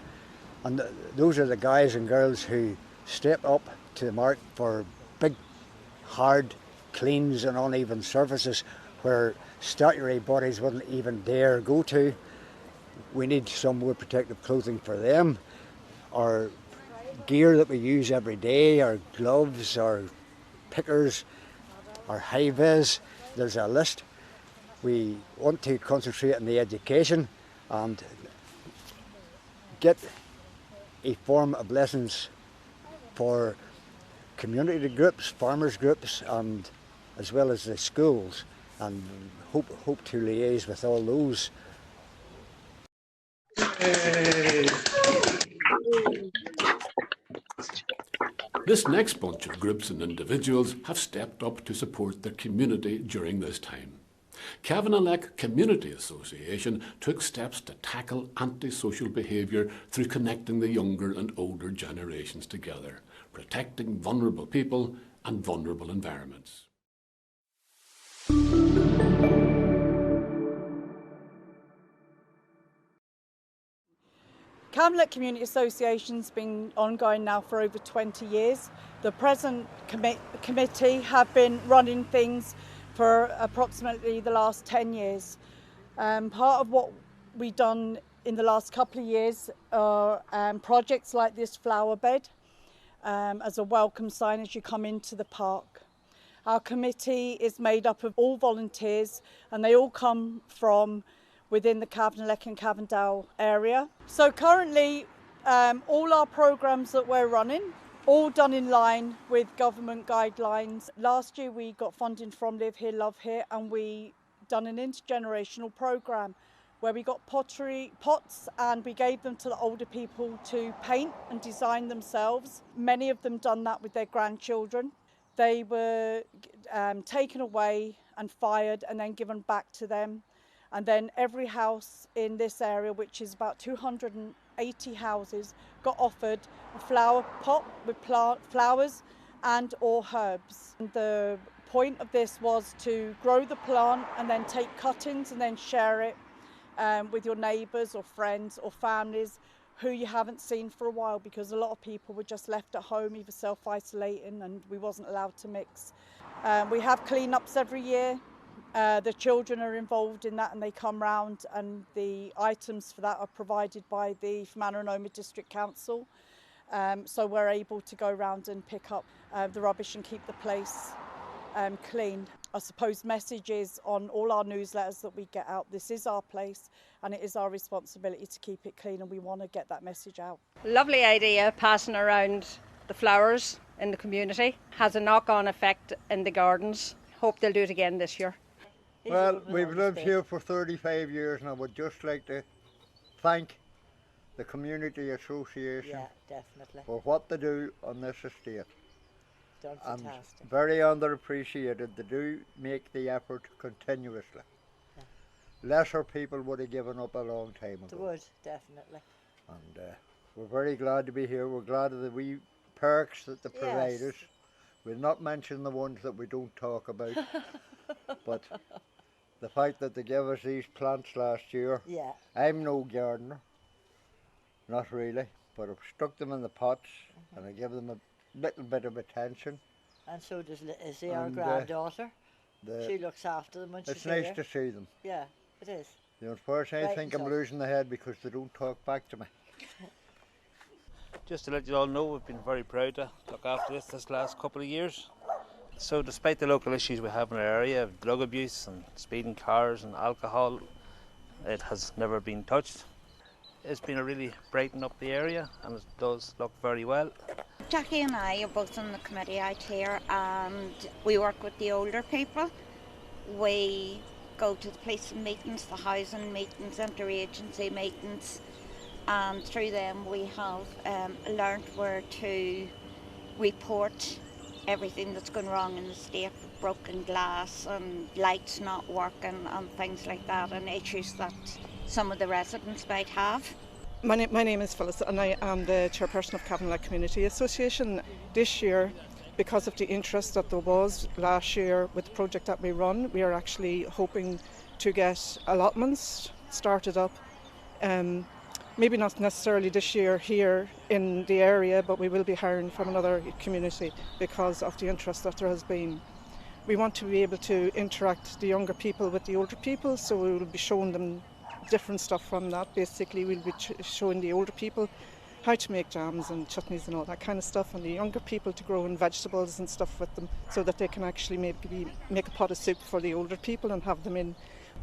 and those are the guys and girls who step up to the mark for big, hard cleans and uneven surfaces where statutory bodies wouldn't even dare go to. We need some more protective clothing for them. Our gear that we use every day, our gloves, our pickers, our high-vis, there's a list. We want to concentrate on the education and get a form of lessons for community groups, farmers groups, and as well as the schools, and hope to liaise with all those. This next bunch of groups and individuals have stepped up to support their community during this time. Cavanagh Community Association took steps to tackle antisocial behaviour through connecting the younger and older generations together, protecting vulnerable people and vulnerable environments. Cavanagh Community Association's been ongoing now for over 20 years. The present committee have been running things for approximately the last 10 years. Part of what we've done in the last couple of years are projects like this flower bed as a welcome sign as you come into the park. Our committee is made up of all volunteers, and they all come from within the Cavanagh and Cavendale area. So currently all our programmes that we're running, all done in line with government guidelines. Last year we got funding from Live Here, Love Here, and we done an intergenerational programme where we got pottery pots and we gave them to the older people to paint and design themselves. Many of them done that with their grandchildren. They were taken away and fired and then given back to them. And then every house in this area, which is about 280 houses, got offered a flower pot with flowers and or herbs. And the point of this was to grow the plant and then take cuttings and then share it with your neighbours or friends or families who you haven't seen for a while, because a lot of people were just left at home either self-isolating and we wasn't allowed to mix. We have clean-ups every year. The children are involved in that and they come round, and the items for that are provided by the Fermanagh and Omagh District Council. So we're able to go round and pick up the rubbish and keep the place clean. I suppose messages on all our newsletters that we get out: this is our place and it is our responsibility to keep it clean, and we want to get that message out. Lovely idea, passing around the flowers in the community. Has a knock-on effect in the gardens. Hope they'll do it again this year. Well, we've lived here for 35 years and I would just like to thank the Community Association for what they do on this estate. Done fantastic. And very underappreciated. They do make the effort continuously. Yeah. Lesser people would have given up a long time ago. They would, definitely. And we're very glad to be here. We're glad of the wee perks that they provide us. We'll not mention the ones that we don't talk about. But the fact that they gave us these plants last year, I'm no gardener, not really, but I've stuck them in the pots and I give them a little bit of attention. And so does Lizzie, our granddaughter. She looks after them when she's here. It's nice to see them. Yeah, it is. Unfortunately, I think I'm losing the head because they don't talk back to me. Just to let you all know, we've been very proud to look after this last couple of years. So despite the local issues we have in our area of drug abuse and speeding cars and alcohol, it has never been touched. It's been a really brighten up the area and it does look very well. Jackie and I are both on the committee out here, and we work with the older people. We go to the police meetings, the housing meetings, interagency meetings, and through them we have learned where to report everything that's going wrong in the state, broken glass and lights not working and things like that, and issues that some of the residents might have. My name is Phyllis and I am the chairperson of Cavanagh Community Association. This year, because of the interest that there was last year with the project that we run, we are actually hoping to get allotments started up. Maybe not necessarily this year here in the area, but we will be hiring from another community because of the interest that there has been. We want to be able to interact the younger people with the older people, so we will be showing them different stuff from that. Basically, we'll be showing the older people how to make jams and chutneys and all that kind of stuff, and the younger people to grow in vegetables and stuff with them, so that they can actually maybe make a pot of soup for the older people and have them in.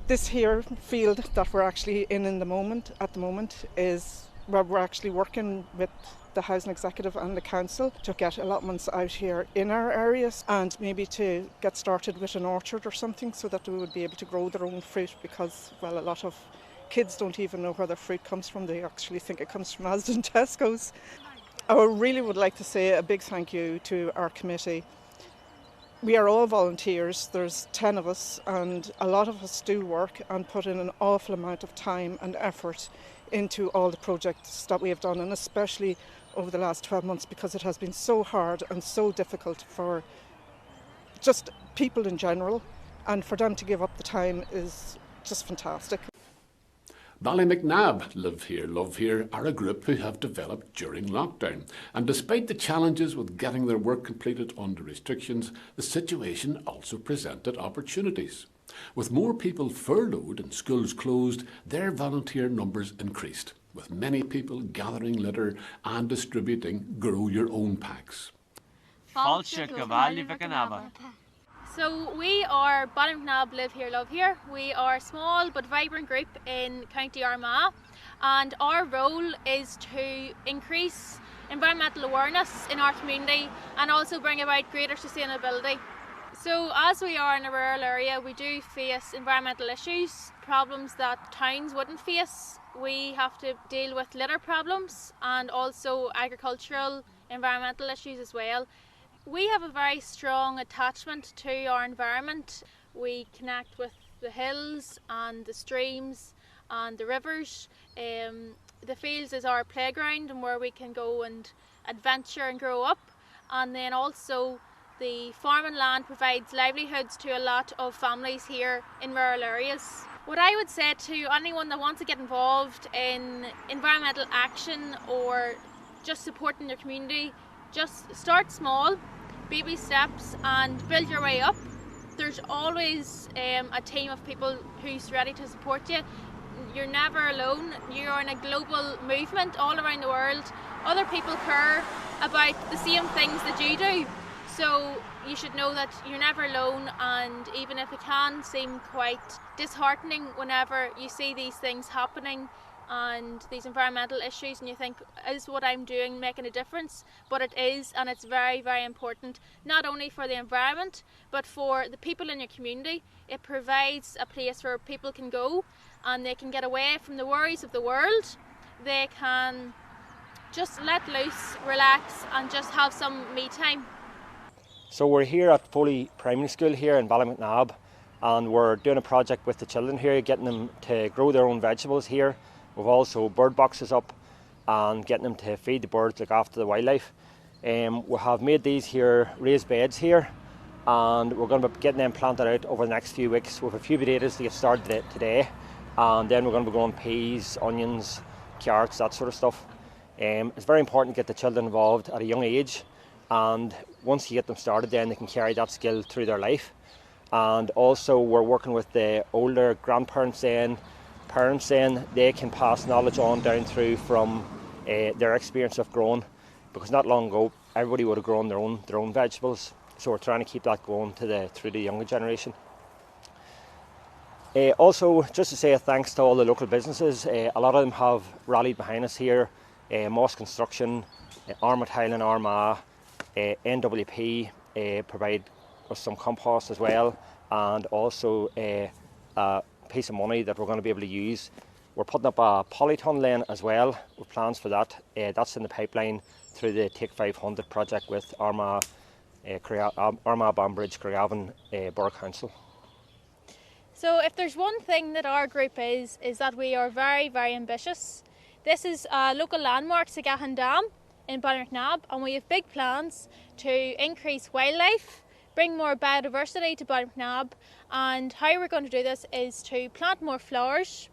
This here field that we're actually in at the moment is we're actually working with the housing executive and the council to get allotments out here in our areas, and maybe to get started with an orchard or something so that they would be able to grow their own fruit, because, well, a lot of kids don't even know where their fruit comes from. They actually think it comes from Asda and Tesco's. I really would like to say a big thank you to our committee. We are all volunteers, there's 10 of us, and a lot of us do work and put in an awful amount of time and effort into all the projects that we have done, and especially over the last 12 months, because it has been so hard and so difficult for just people in general, and for them to give up the time is just fantastic. Ballymacnab Live Here, Love Here are a group who have developed during lockdown, and despite the challenges with getting their work completed under restrictions, the situation also presented opportunities. With more people furloughed and schools closed, their volunteer numbers increased, with many people gathering litter and distributing Grow Your Own packs. So we are Ballymacnab Live Here, Love Here. We are a small but vibrant group in County Armagh, and our role is to increase environmental awareness in our community and also bring about greater sustainability. So as we are in a rural area, we do face environmental issues, problems that towns wouldn't face. We have to deal with litter problems and also agricultural environmental issues as well. We have a very strong attachment to our environment. We connect with the hills and the streams and the rivers. The fields is our playground and where we can go and adventure and grow up. And then also the farming land provides livelihoods to a lot of families here in rural areas. What I would say to anyone that wants to get involved in environmental action or just supporting their community, just start small, baby steps, and build your way up. There's always a team of people who's ready to support you. You're never alone. You're in a global movement all around the world. Other people care about the same things that you do. So you should know that you're never alone, and even if it can seem quite disheartening whenever you see these things happening and these environmental issues and you think, is what I'm doing making a difference? But it is, and it's very, very important, not only for the environment but for the people in your community. It provides a place where people can go and they can get away from the worries of the world. They can just let loose, relax, and just have some me time. So we're here at Foley Primary School here in Ballymacnab, and we're doing a project with the children here, getting them to grow their own vegetables here. We've also bird boxes up and getting them to feed the birds, look after the wildlife. We have made these here raised beds here, and we're going to be getting them planted out over the next few weeks. We have a few potatoes to get started today, and then we're going to be growing peas, onions, carrots, that sort of stuff. It's very important to get the children involved at a young age, and once you get them started, then they can carry that skill through their life. And also we're working with the older grandparents and parents, then they can pass knowledge on down through from their experience of growing, because not long ago everybody would have grown their own vegetables. So we're trying to keep that going through the younger generation. Also, just to say a thanks to all the local businesses. A lot of them have rallied behind us here. Moss Construction, Armagh Tile in Armagh, NWP provide us some compost as well, and also a piece of money that we're going to be able to use. We're putting up a polyton lane as well with plans for that. That's in the pipeline through the Take 500 project with Armagh, Banbridge, Craigavon Borough Council. So if there's one thing that our group is that we are very, very ambitious. This is a local landmark, Civic Dam in Ballymacnab, and we have big plans to increase wildlife, bring more biodiversity to Ballymacnab, and how we're going to do this is to plant more flowers,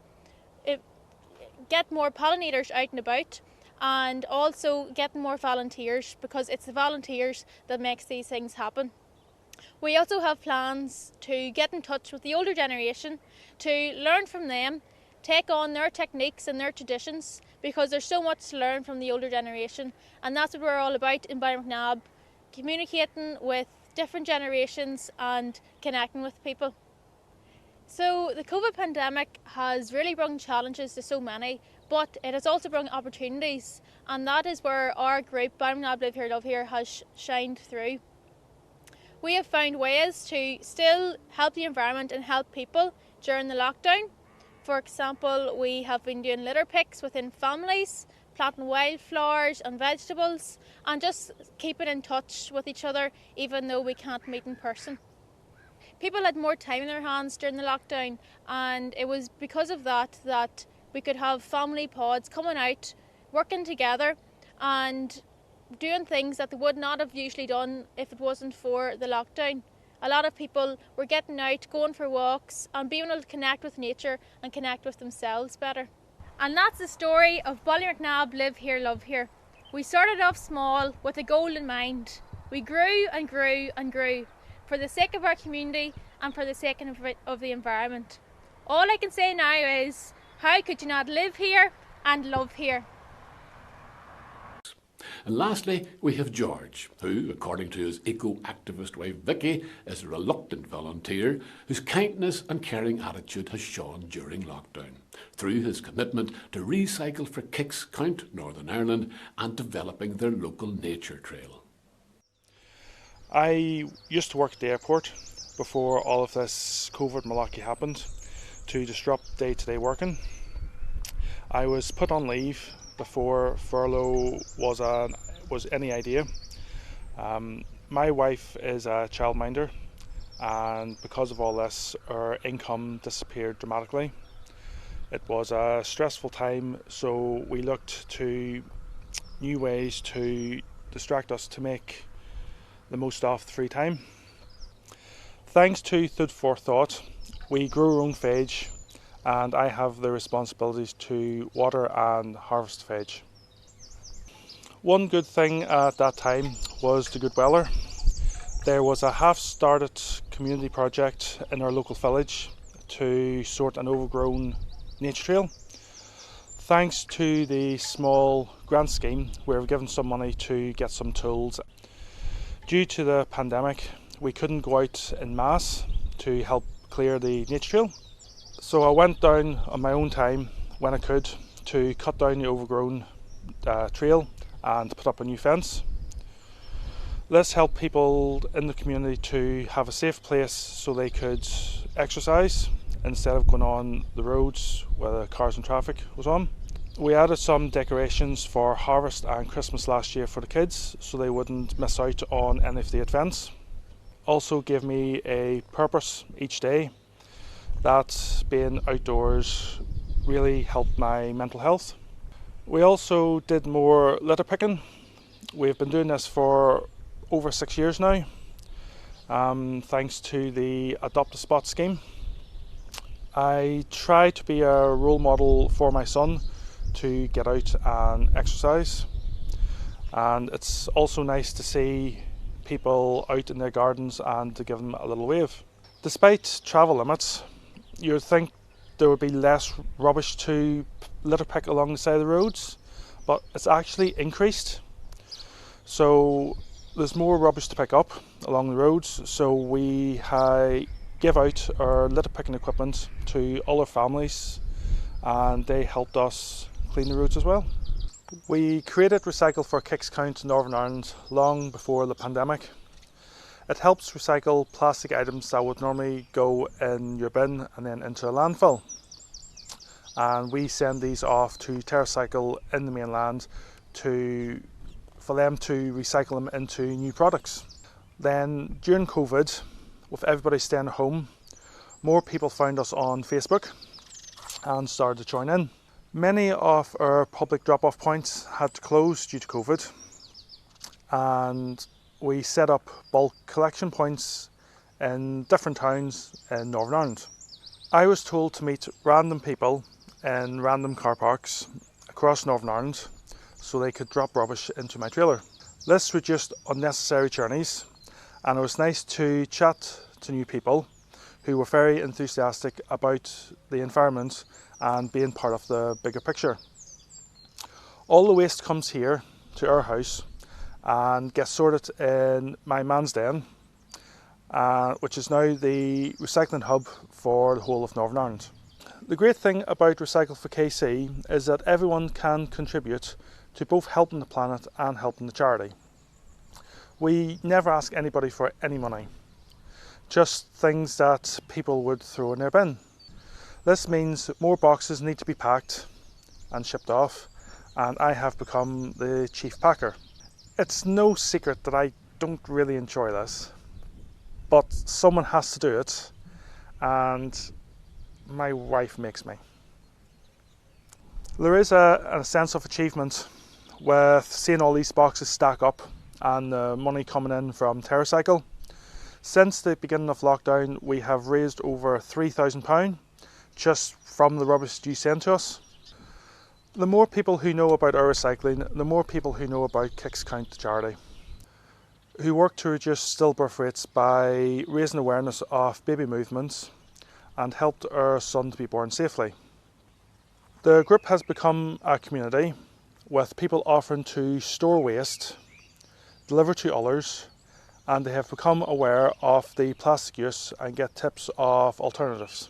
get more pollinators out and about, and also get more volunteers, because it's the volunteers that makes these things happen. We also have plans to get in touch with the older generation, to learn from them, take on their techniques and their traditions, because there's so much to learn from the older generation, and that's what we're all about in Ballymacnab, communicating with different generations and connecting with people. So the COVID pandemic has really brought challenges to so many, but it has also brought opportunities, and that is where our group, Ballinamnab Live Here Love Here, has shined through. We have found ways to still help the environment and help people during the lockdown. For example, we have been doing litter picks within families, planting wildflowers and vegetables, and just keeping in touch with each other even though we can't meet in person. People had more time in their hands during the lockdown, and it was because of that that we could have family pods coming out, working together and doing things that they would not have usually done if it wasn't for the lockdown. A lot of people were getting out, going for walks and being able to connect with nature and connect with themselves better. And that's the story of Ballinamnab Live Here Love Here. We started off small with a goal in mind. We grew and grew and grew for the sake of our community and for the sake of the environment. All I can say now is, how could you not live here and love here? And lastly, we have George, who, according to his eco-activist wife Vicky, is a reluctant volunteer whose kindness and caring attitude has shone during lockdown, through his commitment to recycle for Kicks Count, Northern Ireland, and developing their local nature trail. I used to work at the airport before all of this COVID malarkey happened to disrupt day-to-day working. I was put on leave before furlough was any idea. My wife is a childminder, and because of all this, our income disappeared dramatically. It was a stressful time, so we looked to new ways to distract us to make the most of the free time. Thanks to Food for Thought, we grew our own phage, and I have the responsibilities to water and harvest phage. One good thing at that time was the good weather. There was a half-started community project in our local village to sort an overgrown nature trail. Thanks to the small grant scheme, we were given some money to get some tools. Due to the pandemic, we couldn't go out en masse to help clear the nature trail. So I went down on my own time when I could to cut down the overgrown trail and put up a new fence. This helped people in the community to have a safe place so they could exercise instead of going on the roads where the cars and traffic was on. We added some decorations for harvest and Christmas last year for the kids so they wouldn't miss out on any of the events. Also gave me a purpose each day. That being outdoors really helped my mental health. We also did more litter picking. We've been doing this for over 6 years now, thanks to the Adopt a Spot scheme. I try to be a role model for my son to get out and exercise, and it's also nice to see people out in their gardens and to give them a little wave. Despite travel limits, you'd think there would be less rubbish to litter pick along the side of the roads, but it's actually increased. So there's more rubbish to pick up along the roads, so we give out our litter picking equipment to all our families, and they helped us clean the roads as well. We created Recycle for Kicks Count in Northern Ireland long before the pandemic. It helps recycle plastic items that would normally go in your bin and then into a landfill. And we send these off to TerraCycle in the mainland for them to recycle them into new products. Then during COVID, with everybody staying at home, more people found us on Facebook and started to join in. Many of our public drop-off points had to close due to COVID, and we set up bulk collection points in different towns in Northern Ireland. I was told to meet random people in random car parks across Northern Ireland so they could drop rubbish into my trailer. This reduced unnecessary journeys, and it was nice to chat to new people who were very enthusiastic about the environment and being part of the bigger picture. All the waste comes here to our house and gets sorted in my man's den, which is now the recycling hub for the whole of Northern Ireland. The great thing about Recycle for KC is that everyone can contribute to both helping the planet and helping the charity. We never ask anybody for any money, just things that people would throw in their bin. This means that more boxes need to be packed and shipped off, and I have become the chief packer. It's no secret that I don't really enjoy this, but someone has to do it, and my wife makes me. There is a sense of achievement with seeing all these boxes stack up and the money coming in from TerraCycle. Since the beginning of lockdown, we have raised over £3,000 just from the rubbish you send to us. The more people who know about our recycling, the more people who know about Kicks Count the charity, who work to reduce stillbirth rates by raising awareness of baby movements and helped our son to be born safely. The group has become a community with people offering to store waste, deliver to others, and they have become aware of the plastic use and get tips of alternatives.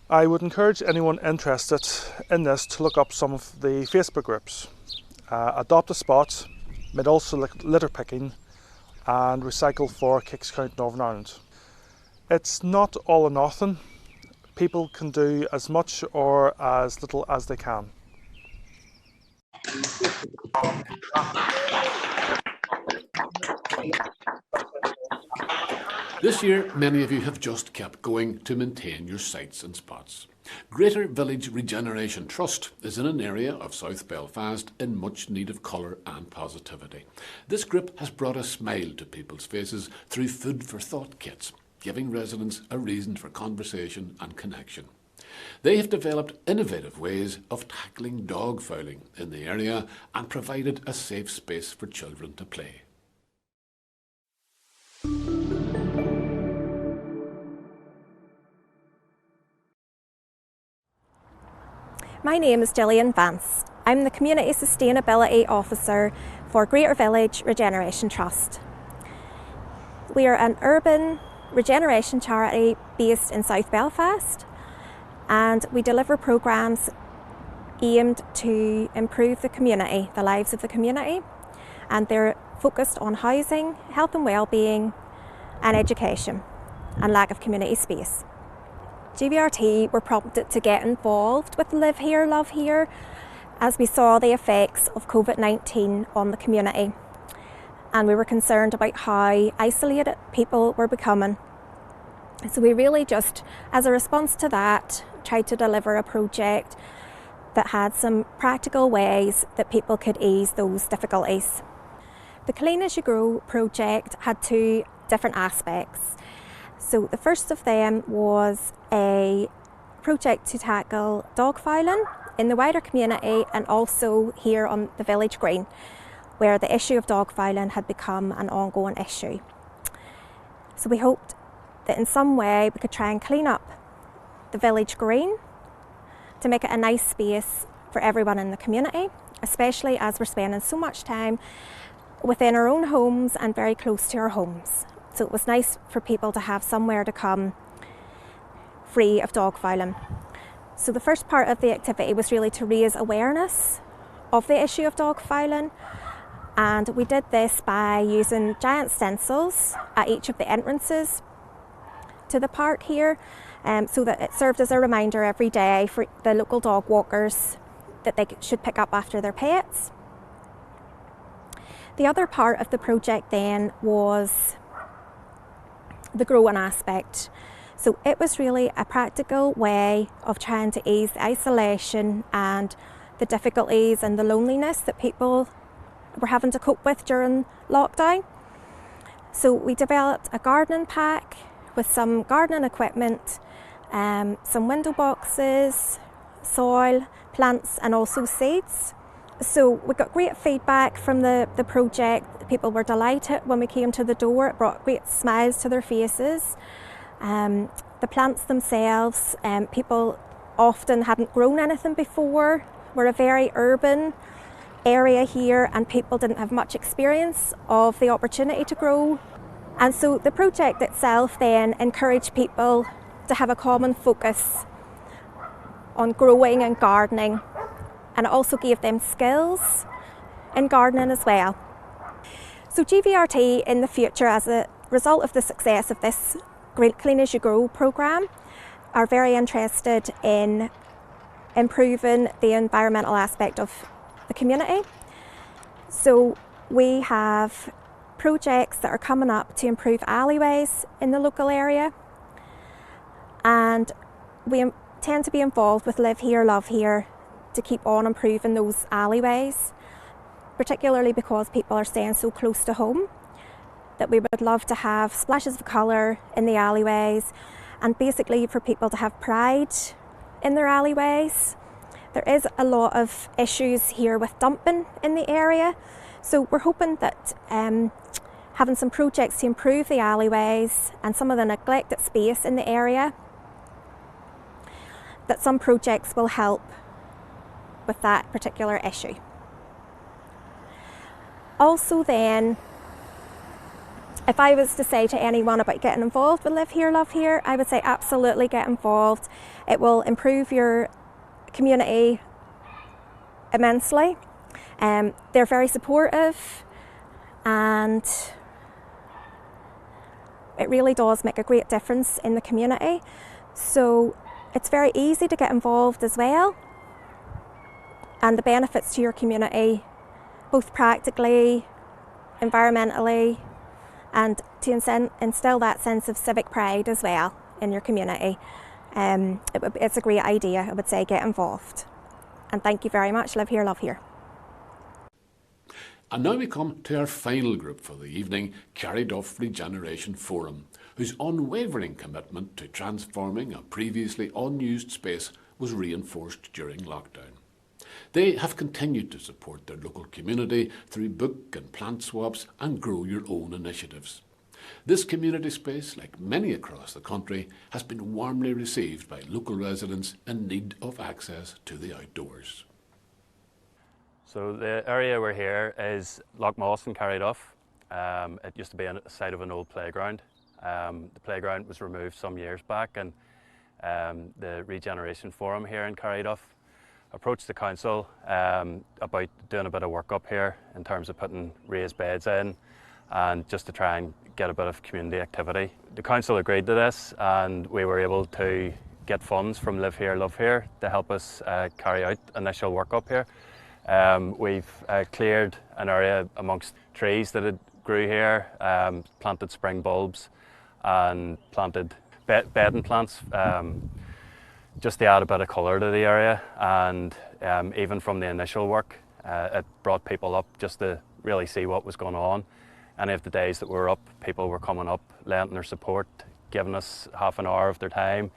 I would encourage anyone interested in this to look up some of the Facebook groups. Adopt a Spot, Mid-Ulster Litter Picking, and Recycle for Kicks Count Northern Ireland. It's not all or nothing. People can do as much or as little as they can. This year, many of you have just kept going to maintain your sites and spots. Greater Village Regeneration Trust is in an area of South Belfast in much need of colour and positivity. This group has brought a smile to people's faces through food for thought kits, giving residents a reason for conversation and connection. They have developed innovative ways of tackling dog fouling in the area and provided a safe space for children to play. My name is Gillian Vance. I'm the Community Sustainability Officer for Greater Village Regeneration Trust. We are an urban regeneration charity based in South Belfast, and we deliver programmes aimed to improve the community, the lives of the community, and they're focused on housing, health and wellbeing, and education, and lack of community space. GVRT were prompted to get involved with Live Here, Love Here as we saw the effects of COVID-19 on the community, and we were concerned about how isolated people were becoming. So we really just, as a response to that, tried to deliver a project that had some practical ways that people could ease those difficulties. The Clean As You Grow project had two different aspects. So the first of them was a project to tackle dog fouling in the wider community and also here on the village green, where the issue of dog fouling had become an ongoing issue. So we hoped that in some way we could try and clean up the village green to make it a nice space for everyone in the community, especially as we're spending so much time within our own homes and very close to our homes. So it was nice for people to have somewhere to come free of dog fouling. So the first part of the activity was really to raise awareness of the issue of dog fouling, and we did this by using giant stencils at each of the entrances to the park here, so that it served as a reminder every day for the local dog walkers that they should pick up after their pets. The other part of the project then was the growing aspect. So it was really a practical way of trying to ease the isolation and the difficulties and the loneliness that people were having to cope with during lockdown. So we developed a gardening pack with some gardening equipment, some window boxes, soil, plants and also seeds. So we got great feedback from the project. People were delighted when we came to the door. It brought great smiles to their faces. The plants themselves, people often hadn't grown anything before. We're a very urban area here and people didn't have much experience of the opportunity to grow And so the project itself then encouraged people to have a common focus on growing and gardening, and it also gave them skills in gardening as well. So GVRT in the future, as a result of the success of this Clean As You Grow programme, are very interested in improving the environmental aspect of the community. So we have projects that are coming up to improve alleyways in the local area, and we tend to be involved with Live Here, Love Here to keep on improving those alleyways, particularly because people are staying so close to home, that we would love to have splashes of colour in the alleyways, and basically for people to have pride in their alleyways. There is a lot of issues here with dumping in the area, so we're hoping that having some projects to improve the alleyways and some of the neglected space in the area, that some projects will help with that particular issue. Also then, if I was to say to anyone about getting involved with Live Here, Love Here, I would say absolutely get involved. It will improve your community immensely. They're very supportive, and it really does make a great difference in the community. So it's very easy to get involved as well, and the benefits to your community, both practically, environmentally, and to instill that sense of civic pride as well in your community. It's a great idea. I would say get involved. And thank you very much. Live Here, Love Here. And now we come to our final group for the evening, Carried-off Regeneration Forum, whose unwavering commitment to transforming a previously unused space was reinforced during lockdown. They have continued to support their local community through book and plant swaps and grow your own initiatives. This community space, like many across the country, has been warmly received by local residents in need of access to the outdoors. So the area we're here is Loch Moss and Carried-off. It used to be a site of an old playground. The playground was removed some years back, and the Regeneration Forum here in Carried-off approached the council about doing a bit of work up here in terms of putting raised beds in, and just to try and get a bit of community activity. The council agreed to this, and we were able to get funds from Live Here, Love Here to help us carry out initial work up here. We've cleared an area amongst trees that had grew here, planted spring bulbs and planted bedding plants just to add a bit of colour to the area, and even from the initial work it brought people up just to really see what was going on. Any of the days that we were up, people were coming up, lending their support, giving us half an hour of their time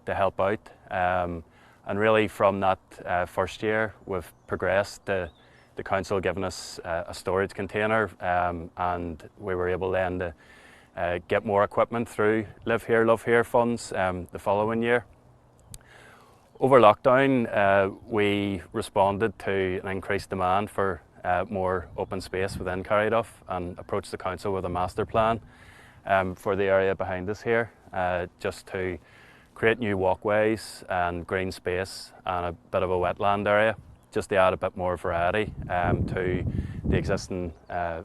to help out. And really from that first year, we've progressed to the council giving us a storage container, and we were able then to get more equipment through Live Here, Love Here funds the following year. Over lockdown, we responded to an increased demand for more open space within Carried-off and approached the council with a master plan for the area behind us here, just to create new walkways and green space and a bit of a wetland area, just to add a bit more variety to the existing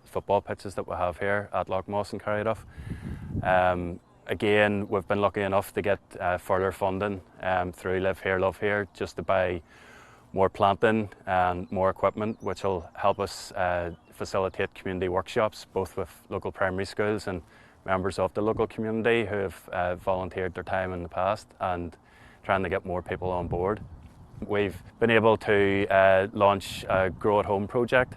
football pitches that we have here at Loch Moss and Carried-off. Again, we've been lucky enough to get further funding through Live Here, Love Here, just to buy more planting and more equipment, which will help us facilitate community workshops, both with local primary schools and members of the local community who have volunteered their time in the past, and trying to get more people on board. We've been able to launch a Grow at Home project.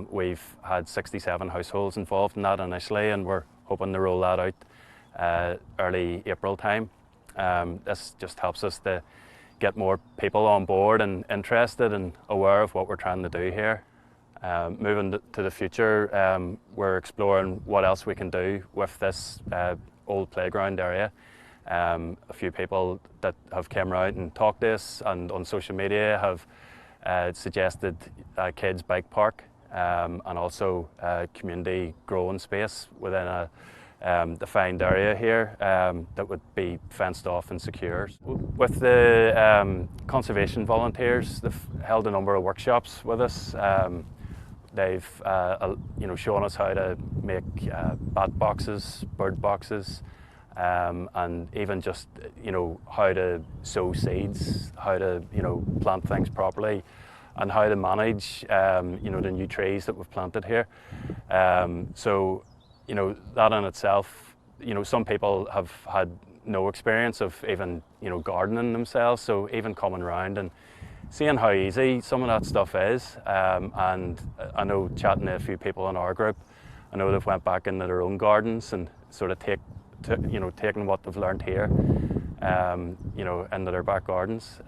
We've had 67 households involved in that initially, and we're hoping to roll that out early April time. This just helps us to get more people on board and interested and aware of what we're trying to do here. Moving to the future, we're exploring what else we can do with this old playground area. A few people that have come out and talked to us and on social media have suggested a kids bike park, and also a community growing space within a defined area here that would be fenced off and secure. With the conservation volunteers, they've held a number of workshops with us. They've shown us how to make bat boxes, bird boxes, and even just how to sow seeds, how to plant things properly, and how to manage the new trees that we've planted here. So that in itself, some people have had no experience of even gardening themselves, so even coming around and seeing how easy some of that stuff is, and I know chatting to a few people in our group, I know they've went back into their own gardens and sort of taken what they've learned here, into their back gardens.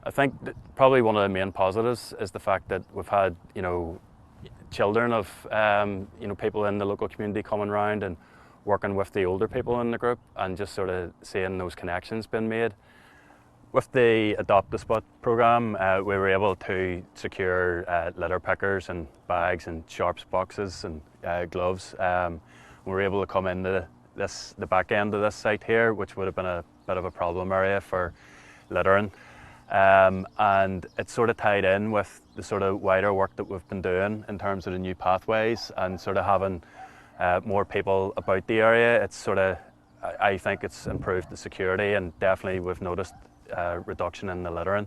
I think that probably one of the main positives is the fact that we've had children of people in the local community coming around and working with the older people in the group, and just sort of seeing those connections being made. With the Adopt a Spot programme, we were able to secure litter pickers and bags and sharps boxes and gloves. We were able to come into the back end of this site here, which would have been a bit of a problem area for littering. And it sort of tied in with the sort of wider work that we've been doing in terms of the new pathways and sort of having more people about the area. It's sort of, I think it's improved the security, and definitely we've noticed reduction in the littering.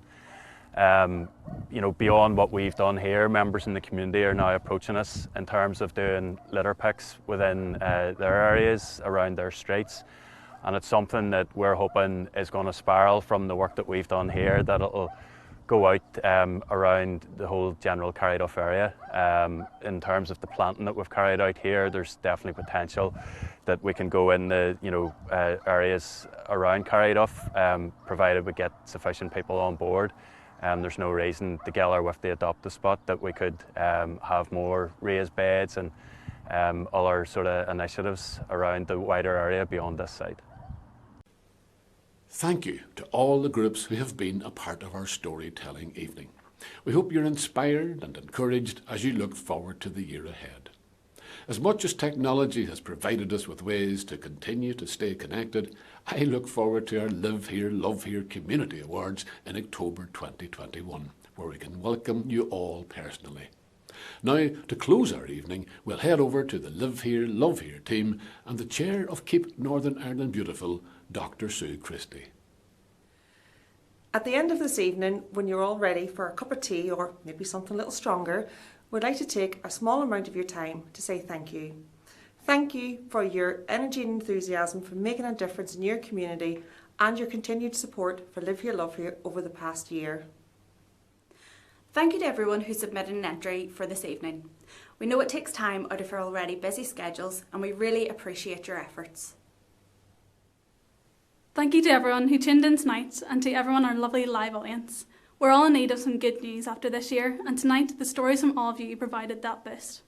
Beyond what we've done here, members in the community are now approaching us in terms of doing litter picks within their areas, around their streets. And it's something that we're hoping is going to spiral from the work that we've done here, that it'll go out around the whole general Carryduff area. In terms of the planting that we've carried out here, there's definitely potential that we can go in the areas around Carryduff, provided we get sufficient people on board. There's no reason, together with the Adopt a Spot, that we could have more raised beds and other sort of initiatives around the wider area beyond this site. Thank you to all the groups who have been a part of our storytelling evening. We hope you're inspired and encouraged as you look forward to the year ahead. As much as technology has provided us with ways to continue to stay connected, I look forward to our Live Here, Love Here Community Awards in October 2021, where we can welcome you all personally. Now, to close our evening, we'll head over to the Live Here, Love Here team and the chair of Keep Northern Ireland Beautiful, Dr. Sue Christie. At the end of this evening, when you're all ready for a cup of tea or maybe something a little stronger, we'd like to take a small amount of your time to say thank you. Thank you for your energy and enthusiasm for making a difference in your community and your continued support for Live Here, Love Here over the past year. Thank you to everyone who submitted an entry for this evening. We know it takes time out of your already busy schedules, and we really appreciate your efforts. Thank you to everyone who tuned in tonight, and to everyone in our lovely live audience. We're all in need of some good news after this year, and tonight the stories from all of you provided that boost.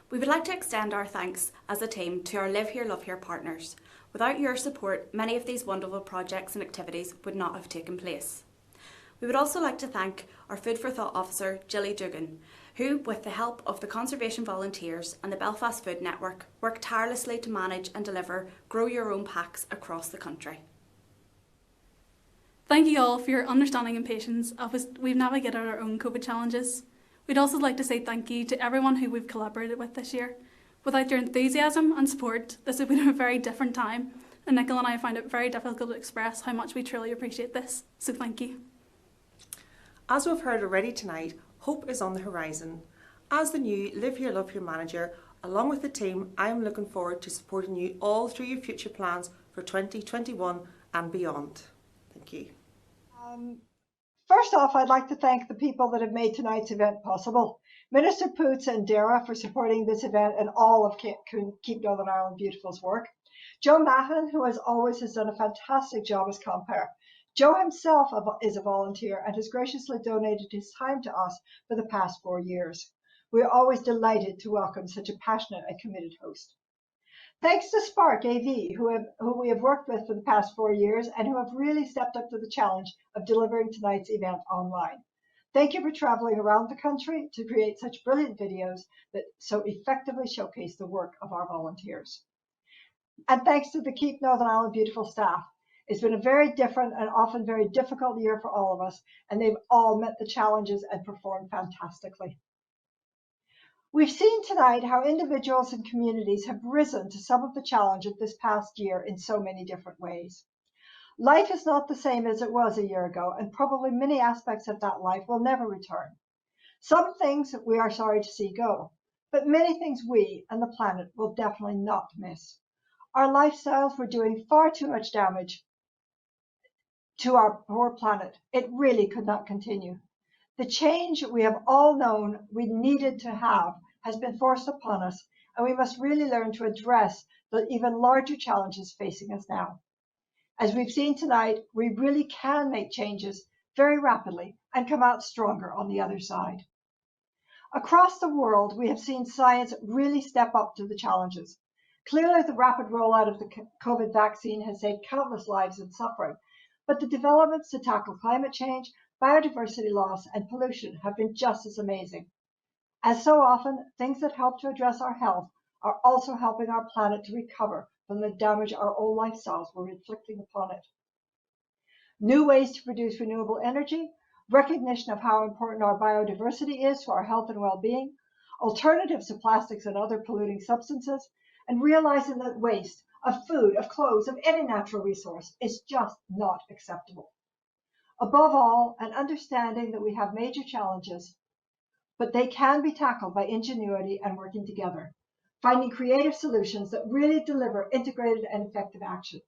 We would like to extend our thanks as a team to our Live Here, Love Here partners. Without your support, many of these wonderful projects and activities would not have taken place. We would also like to thank our Food for Thought officer, Gilly Dugan, who, with the help of the conservation volunteers and the Belfast Food Network, worked tirelessly to manage and deliver Grow Your Own packs across the country. Thank you all for your understanding and patience as we've navigated our own COVID challenges. We'd also like to say thank you to everyone who we've collaborated with this year. Without your enthusiasm and support, this would have been a very different time, and Nicola and I find it very difficult to express how much we truly appreciate this, so thank you. As we've heard already tonight, hope is on the horizon. As the new Live Here, Love Here manager, along with the team, I am looking forward to supporting you all through your future plans for 2021 and beyond. Thank you. First off, I'd like to thank the people that have made tonight's event possible. Minister Poots and Dara for supporting this event and all of Keep Northern Ireland Beautiful's work. Joe Mahon, who as always has done a fantastic job as compere. Joe himself is a volunteer and has graciously donated his time to us for the past 4 years. We are always delighted to welcome such a passionate and committed host. Thanks to Spark AV, who we have worked with for the past 4 years and who have really stepped up to the challenge of delivering tonight's event online. Thank you for traveling around the country to create such brilliant videos that so effectively showcase the work of our volunteers. And thanks to the Keep Northern Ireland Beautiful staff. It's been a very different and often very difficult year for all of us, and they've all met the challenges and performed fantastically. We've seen tonight how individuals and communities have risen to some of the challenges this past year in so many different ways. Life is not the same as it was a year ago, and probably many aspects of that life will never return. Some things we are sorry to see go, but many things we and the planet will definitely not miss. Our lifestyles were doing far too much damage to our poor planet. It really could not continue. The change we have all known we needed to have has been forced upon us, and we must really learn to address the even larger challenges facing us now. As we've seen tonight, we really can make changes very rapidly and come out stronger on the other side. Across the world, we have seen science really step up to the challenges. Clearly, the rapid rollout of the COVID vaccine has saved countless lives and suffering, but the developments to tackle climate change, biodiversity loss, and pollution have been just as amazing. As so often, things that help to address our health are also helping our planet to recover from the damage our old lifestyles were inflicting upon it. New ways to produce renewable energy, recognition of how important our biodiversity is to our health and well-being, alternatives to plastics and other polluting substances, and realizing that waste of food, of clothes, of any natural resource is just not acceptable. Above all, an understanding that we have major challenges, but they can be tackled by ingenuity and working together, finding creative solutions that really deliver integrated and effective action.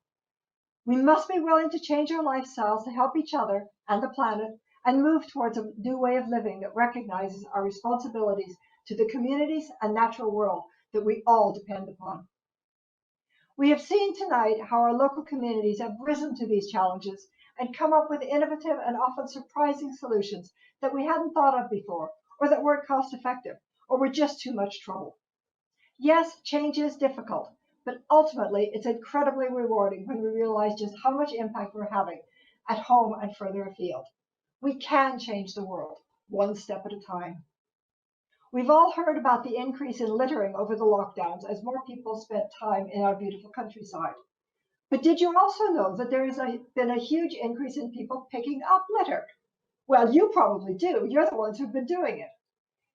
We must be willing to change our lifestyles to help each other and the planet and move towards a new way of living that recognizes our responsibilities to the communities and natural world that we all depend upon. We have seen tonight how our local communities have risen to these challenges and come up with innovative and often surprising solutions that we hadn't thought of before, or that weren't cost effective, or were just too much trouble. Yes, change is difficult, but ultimately it's incredibly rewarding when we realize just how much impact we're having at home and further afield. We can change the world, one step at a time. We've all heard about the increase in littering over the lockdowns as more people spent time in our beautiful countryside. But did you also know that there has been a huge increase in people picking up litter? Well, you probably do. You're the ones who've been doing it.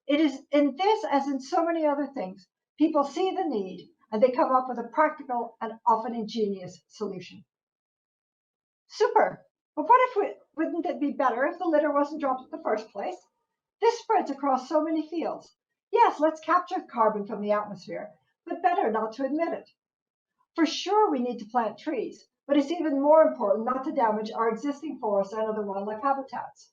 It is in this, as in so many other things, people see the need and they come up with a practical and often ingenious solution. Super! But wouldn't it be better if the litter wasn't dropped in the first place? This spreads across so many fields. Yes, let's capture carbon from the atmosphere, but better not to admit it. For sure, we need to plant trees, but it's even more important not to damage our existing forests and other wildlife habitats.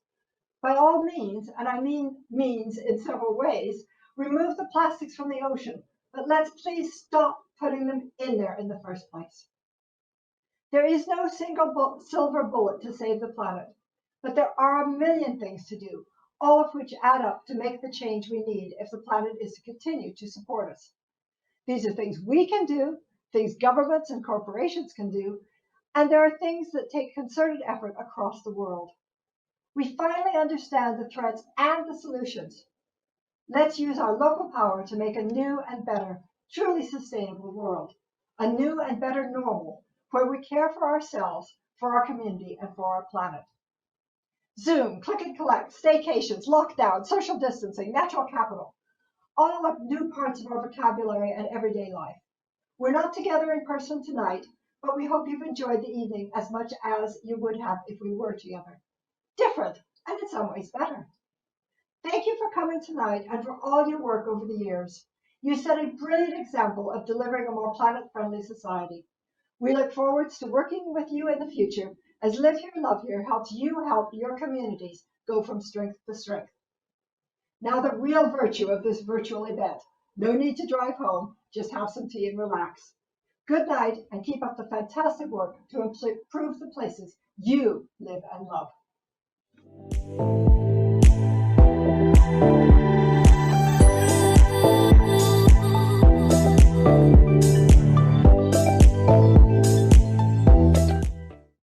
By all means, and I mean means in several ways, remove the plastics from the ocean, but let's please stop putting them in there in the first place. There is no single silver bullet to save the planet, but there are a million things to do, all of which add up to make the change we need if the planet is to continue to support us. These are things we can do, things governments and corporations can do, and there are things that take concerted effort across the world. We finally understand the threats and the solutions. Let's use our local power to make a new and better, truly sustainable world, a new and better normal, where we care for ourselves, for our community, and for our planet. Zoom, click and collect, staycations, lockdown, social distancing, natural capital, all are new parts of our vocabulary and everyday life. We're not together in person tonight, but we hope you've enjoyed the evening as much as you would have if we were together. Different, and in some ways better. Thank you for coming tonight and for all your work over the years. You set a brilliant example of delivering a more planet-friendly society. We look forward to working with you in the future as Live Here, Love Here helps you help your communities go from strength to strength. Now the real virtue of this virtual event. No need to drive home, just have some tea and relax. Good night and keep up the fantastic work to improve the places you live and love.